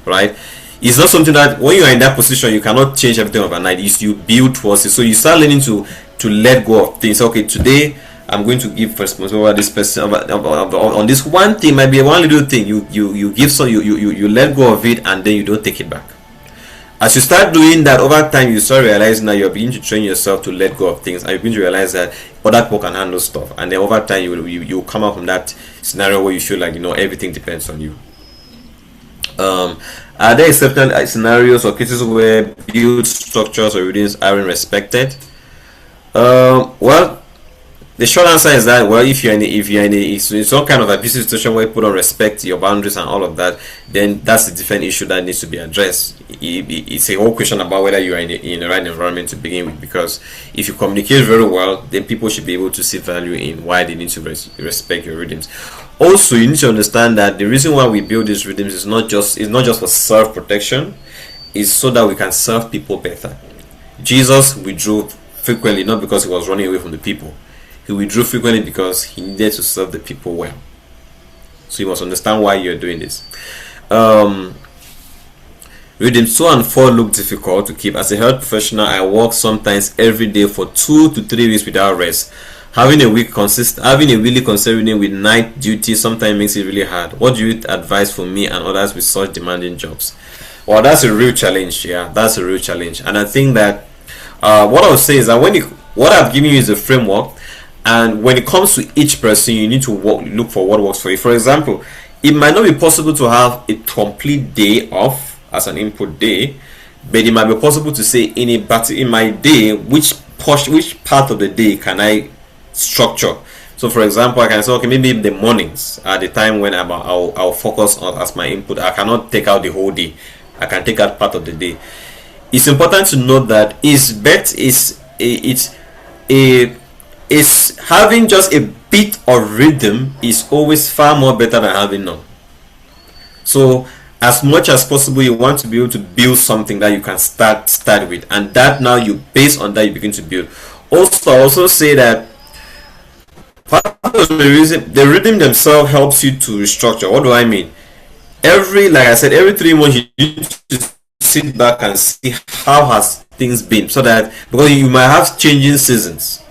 Right? It's not something that when you are in that position you cannot change everything overnight. You build towards it. So you start learning to let go of things. Okay, today I'm going to give responsibility over this person on this one thing. Might be one little thing. You give, so you let go of it, and then you don't take it back. As you start doing that over time, you start realizing that you're beginning to train yourself to let go of things, and you begin to realize that other people can handle stuff, and then over time you come up from that scenario where you feel like everything depends on you. Are there exceptional scenarios or cases where build structures or routines aren't respected? Well, the short answer is that, well, if you're in some kind of abusive situation where people don't respect your boundaries and all of that, then that's a different issue that needs to be addressed. It's a whole question about whether you are in the right environment to begin with, because if you communicate very well, then people should be able to see value in why they need to respect your rhythms. Also, you need to understand that the reason why we build these rhythms is not just for self-protection, it's so that we can serve people better. Jesus withdrew frequently, not because he was running away from the people. He withdrew frequently because he needed to serve the people well. So you must understand why you're doing this. Rhythms 2 and 4 look difficult to keep. As a health professional, I work sometimes every day for 2 to 3 weeks without rest. Having a really consistent rhythm with night duty sometimes makes it really hard. What do you advise for me and others with such demanding jobs? Well, that's a real challenge. Yeah, that's a real challenge. And I think that what I would say is that what I've given you is a framework. And when it comes to each person, you need to look for what works for you. For example, it might not be possible to have a complete day off as an input day, but it might be possible to say in my day, which part of the day can I structure. So for example, I can say, okay, maybe the mornings are the time when I'll focus on as my input. I cannot take out the whole day. I can take out part of the day. It's important to note that having just a bit of rhythm is always far more better than having none. So as much as possible, you want to be able to build something that you can start with, and that now you based on that you begin to build. I also say that part of the rhythm themselves helps you to restructure. What do I mean? Like I said, every 3 months you need to sit back and see how has things been, so that because you might have changing seasons.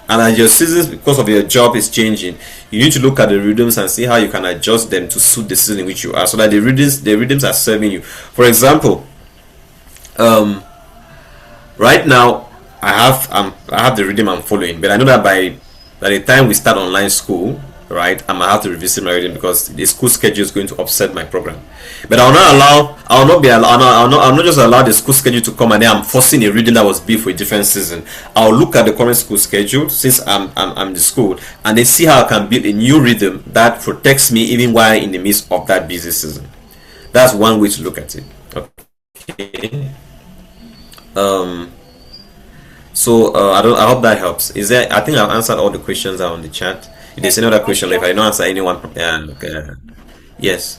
And as your seasons, because of your job, is changing, you need to look at the rhythms and see how you can adjust them to suit the season in which you are, so that the rhythms are serving you. For example, right now I have the rhythm I'm following, but I know that by the time we start online school, right, I might have to revisit my rhythm because the school schedule is going to upset my program. But I'll not just allow the school schedule to come and then I'm forcing a rhythm that was built for a different season. I'll look at the current school schedule since I'm the school, and then see how I can build a new rhythm that protects me even while in the midst of that busy season. That's one way to look at it. Okay. I hope that helps. I think I've answered all the questions on the chat. If there's any other question, if I don't answer anyone, yes.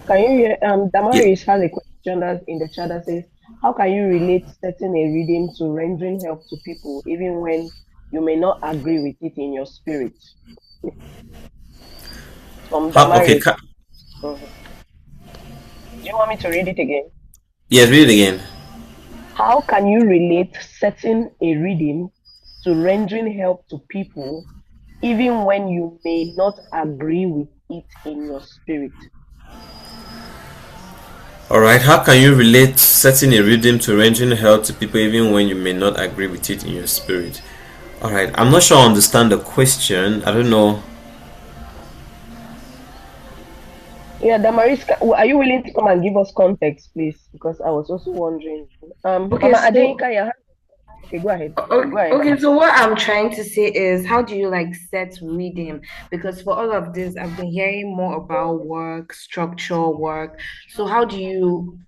Can you hear? Damaris has a question that's in the chat that says, how can you relate setting a reading to rendering help to people even when you may not agree with it in your spirit? From Okay. Damaris. Mhm. Do you want me to read it again? Yes, read it again. How can you relate setting a reading to rendering help to people even when you may not agree with it in your spirit? All right. How can you relate setting a rhythm to rendering help to people even when you may not agree with it in your spirit? All right. I'm not sure I understand the question. I don't know. Yeah, Damaris, are you willing to come and give us context, please? Because I was also wondering. Okay, Mama so Adenka, yeah. Okay, go ahead. Go ahead. okay, so what I'm trying to say is, how do you like set rhythm? Because for all of this, I've been hearing more about work, structural work. So how do you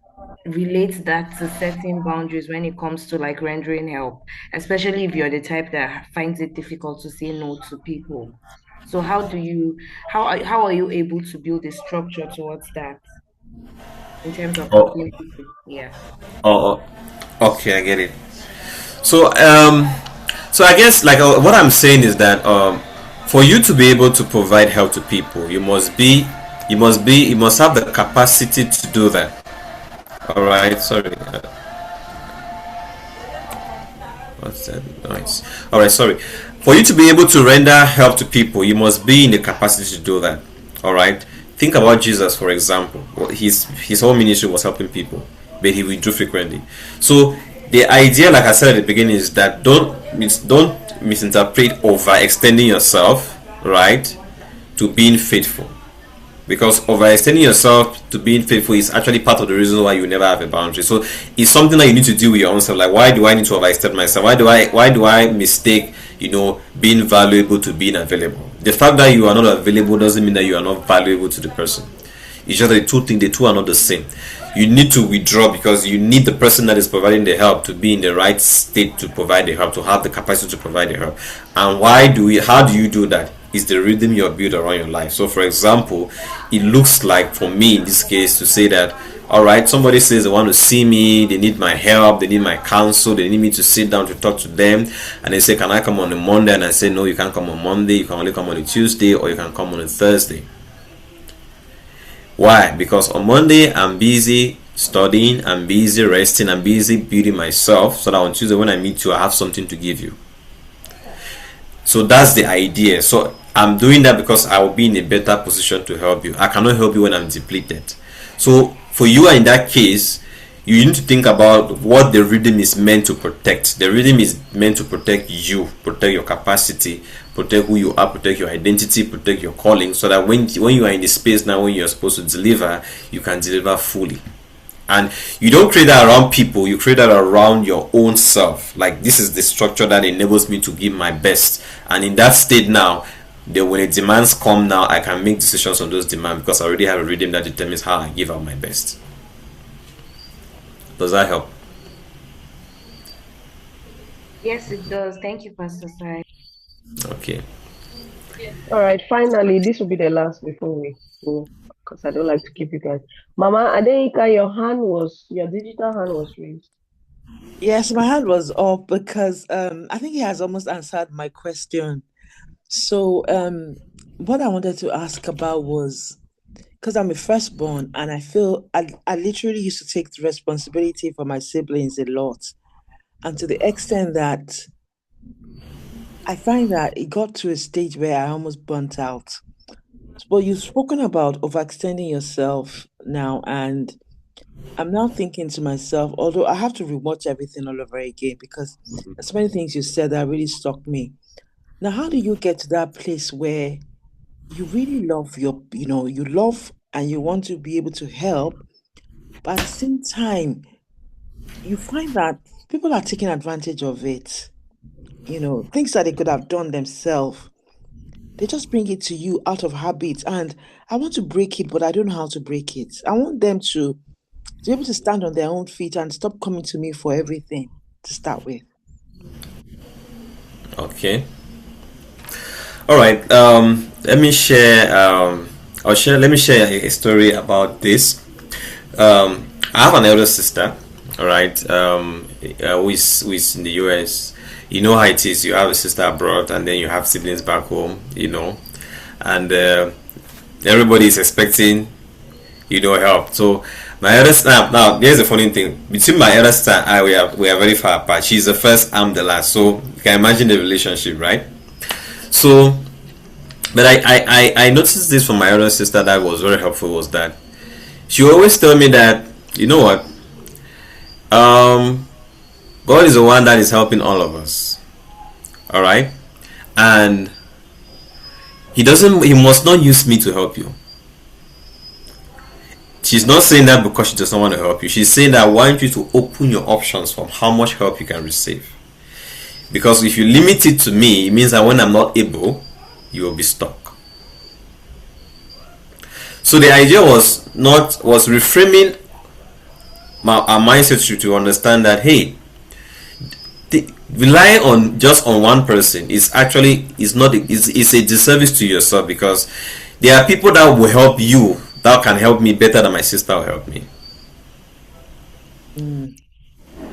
relate that to setting boundaries when it comes to like rendering help, especially if you're the type that finds it difficult to say no to people? So how are you able to build a structure towards that in terms of Oh, helping people? Yeah. oh, okay. I get it. So, so I guess like what I'm saying is that for you to be able to provide help to people, you must have the capacity to do that. All right. Sorry. What's that noise? All right. Sorry. For you to be able to render help to people, you must be in the capacity to do that. All right. Think about Jesus, for example. His whole ministry was helping people, but he withdrew frequently. So the idea, like I said at the beginning, is that don't misinterpret overextending yourself, right, to being faithful, because overextending yourself to being faithful is actually part of the reason why you never have a boundary. So it's something that you need to deal with your own self. Like, why do I need to overextend myself? Why do I mistake being valuable to being available? The fact that you are not available doesn't mean that you are not valuable to the person. It's just the two are not the same. You need to withdraw because you need the person that is providing the help to be in the right state to provide the help, to have the capacity to provide the help. And how do you do that? Is the rhythm you build around your life. So for example, it looks like for me in this case to say that, all right, somebody says they want to see me, they need my help, they need my counsel, they need me to sit down to talk to them, and they say, can I come on a Monday? And I say, no, you can't come on Monday, you can only come on a Tuesday, or you can come on a Thursday. Why? Because on Monday I'm busy studying, I'm busy resting, I'm busy building myself, so that on Tuesday when I meet you I have something to give you. So that's the idea. So I'm doing that because I will be in a better position to help you. I cannot help you when I'm depleted. So for you in that case, you need to think about what the rhythm is meant to protect. The rhythm is meant to protect you, protect your capacity, protect who you are, protect your identity, protect your calling, so that when you are in the space now when you're supposed to deliver, you can deliver fully. And you don't create that around people, you create that around your own self. Like, this is the structure that enables me to give my best, and in that state now, when the demands come now, I can make decisions on those demands because I already have a rhythm that determines how I give out my best. Does that help? Yes, it does. Thank you, Pastor Sai. Okay. All right, finally, this will be the last before we go, because I don't like to keep you guys. Mama Adenka, your digital hand was raised. Yes, my hand was up because I think he has almost answered my question. So what I wanted to ask about was, because I'm a firstborn and I feel I literally used to take the responsibility for my siblings a lot. And to the extent that I find that it got to a stage where I almost burnt out. But you've spoken about overextending yourself now, and I'm now thinking to myself, although I have to rewatch everything all over again because there's so many things you said that really struck me. Now, how do you get to that place where you really love you love and you want to be able to help, but at the same time, you find that people are taking advantage of it? Things that they could have done themselves, they just bring it to you out of habit. And I want to break it, but I don't know how to break it. I want them to be able to stand on their own feet and stop coming to me for everything to start with. Okay. All right. Let me share. Let me share a story about this. I have an elder sister. all right, who is in the US. You know how it is. You have a sister abroad, and then you have siblings back home. And everybody is expecting help. So my elder sister, now here's the funny thing. Between my elder sister and I, we are very far apart. She's the first, I'm the last. So you can imagine the relationship, right? So, but I noticed this from my elder sister that was very helpful, was that she always tell me that, you know what, God is the one that is helping all of us. All right, and he must not use me to help you. She's not saying that because she does not want to help you. She's saying that I want you to open your options from how much help you can receive. Because if you limit it to me, it means that when I'm not able, you will be stuck. So the idea was reframing our mindset to understand that, hey, relying on just on one person is not is a disservice to yourself, because there are people that will help you that can help me better than my sister will help me.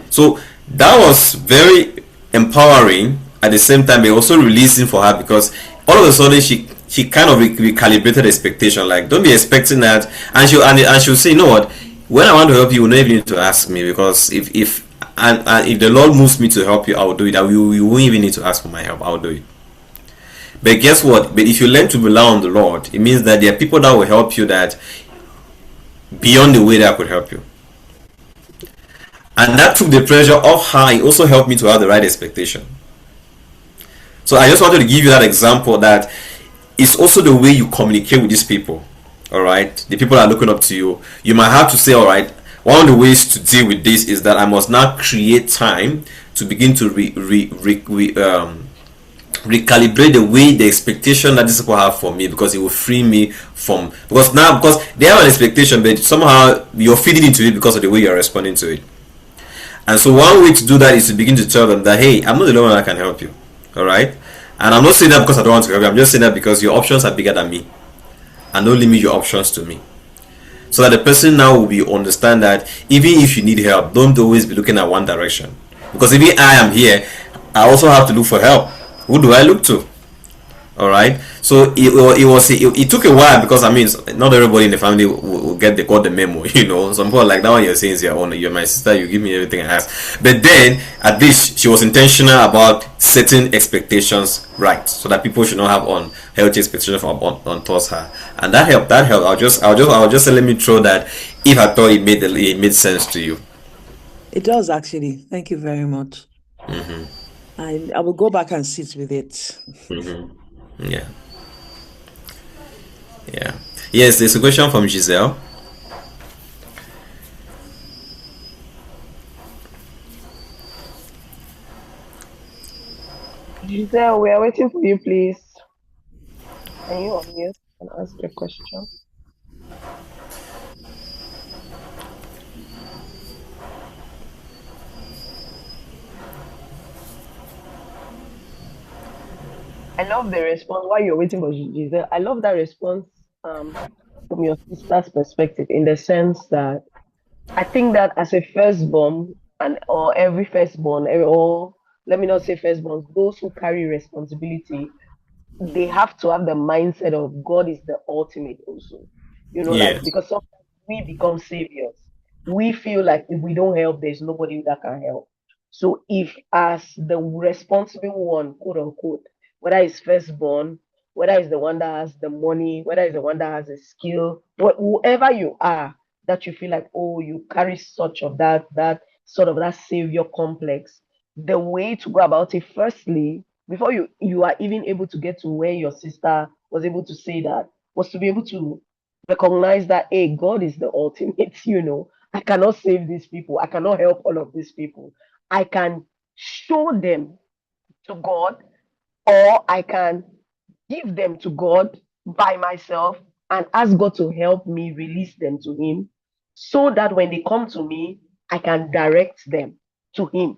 So that was very empowering. At the same time, it also releasing for her, because all of a sudden she kind of recalibrated expectation. Like, don't be expecting that, and she'll say, you know what, when I want to help you, you don't even need to ask me, because if the Lord moves me to help you, I will do it. You won't even need to ask for my help. I will do it. But guess what? But if you learn to rely on the Lord, it means that there are people that will help you that beyond the way that I could help you. And that took the pressure off her. It also helped me to have the right expectation. So I just wanted to give you that example, that it's also the way you communicate with these people. All right, the people that are looking up to you. You might have to say, all right, one of the ways to deal with this is that I must now create time to begin to recalibrate the way, the expectation that these people have for me, because it will free me from, because they have an expectation, but somehow you're feeding into it because of the way you're responding to it. And so one way to do that is to begin to tell them that, hey, I'm not the only one that can help you. All right, and I'm not saying that because I don't want to help you. I'm just saying that because your options are bigger than me, and don't limit your options to me. So that the person now will be understand that even if you need help, don't always be looking at one direction. Because even I am here, I also have to look for help. Who do I look to? All right. So it took a while, because I mean, not everybody in the family will got the memo. Some people like that one you're saying is your own. You're my sister. You give me everything I ask. But then at least she was intentional about setting expectations right, so that people should not have unhealthy expectations on towards her, and that helped. I'll just let me throw that if I thought it made sense to you. It does, actually. Thank you very much. I will go back and sit with it. Yeah. Yes, there's a question from Giselle. Giselle, we are waiting for you, please. Can you unmute and ask your question? I love the response while you're waiting for Giselle. I love that response from your sister's perspective, in the sense that I think that as a firstborn, or every firstborn, or let me not say firstborn, those who carry responsibility, they have to have the mindset of God is the ultimate also. Yes. Because sometimes we become saviors. We feel like if we don't help, there's nobody that can help. So if, as the responsible one, quote unquote, whether it's firstborn, whether it's the one that has the money, whether it's the one that has a skill, whoever you are, that you feel like, oh, you carry such of that sort of that savior complex, the way to go about it, firstly, before you are even able to get to where your sister was able to say that, was to be able to recognize that, hey, God is the ultimate. I cannot save these people, I cannot help all of these people. I can show them to God, or I can give them to God by myself and ask God to help me release them to Him, so that when they come to me, I can direct them to Him.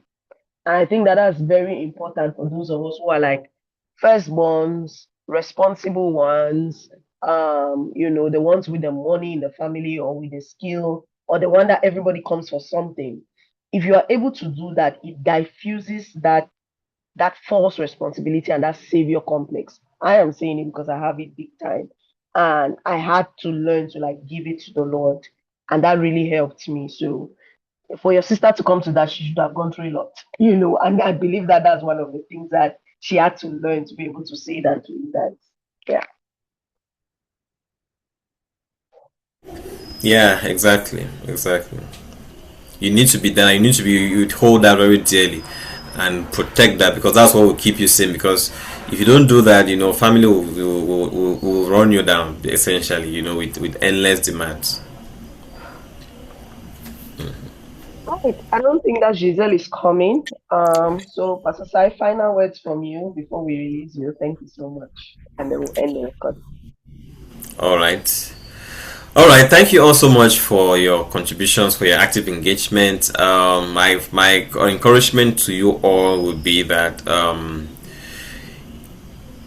And I think that that's very important for those of us who are like firstborns, responsible ones, the ones with the money in the family, or with the skill, or the one that everybody comes for something. if you are able to do that, it diffuses that false responsibility and that savior complex. I am saying it because I have it big time. And I had to learn to like give it to the Lord. And that really helped me. So for your sister to come to that, she should have gone through a lot, and I believe that that's one of the things that she had to learn to be able to say that to you guys. Yeah. Yeah, exactly, exactly. You need to be there. You need to be. You hold that very dearly, and protect that, because that's what will keep you sane. Because if you don't do that, family will run you down essentially. With endless demands. Right. I don't think that Giselle is coming. So Pastor Sai, final words from you before we release you. Thank you so much. And then we'll end the record. All right. All right. Thank you all so much for your contributions, for your active engagement. My encouragement to you all would be that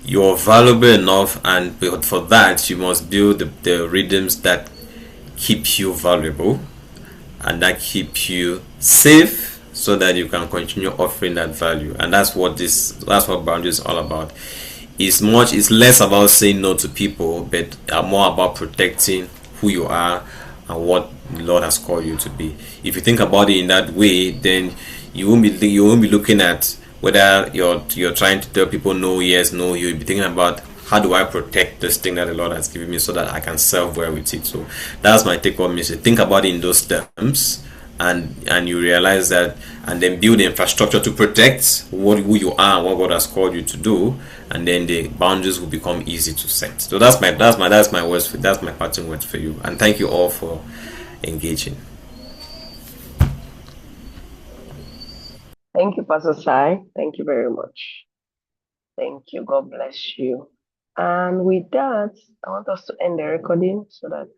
you're valuable enough, and for that you must build the rhythms that keep you valuable and that keep you safe, so that you can continue offering that value. And that's what boundaries is all about. It's less about saying no to people, but more about protecting who you are and what the Lord has called you to be. If you think about it in that way, then you won't be looking at whether you're trying to tell people no, yes, no. You'll be thinking about, how do I protect this thing that the Lord has given me so that I can serve well with it. So that's my take home message. Think about it in those terms, and you realize that, and then build the infrastructure to protect who you are and what God has called you to do, and then the boundaries will become easy to set. So that's my words that's my parting words for you. And thank you all for engaging. Thank you, Pastor Sai. Thank you very much. Thank you. God bless you. And with that, I want us to end the recording so that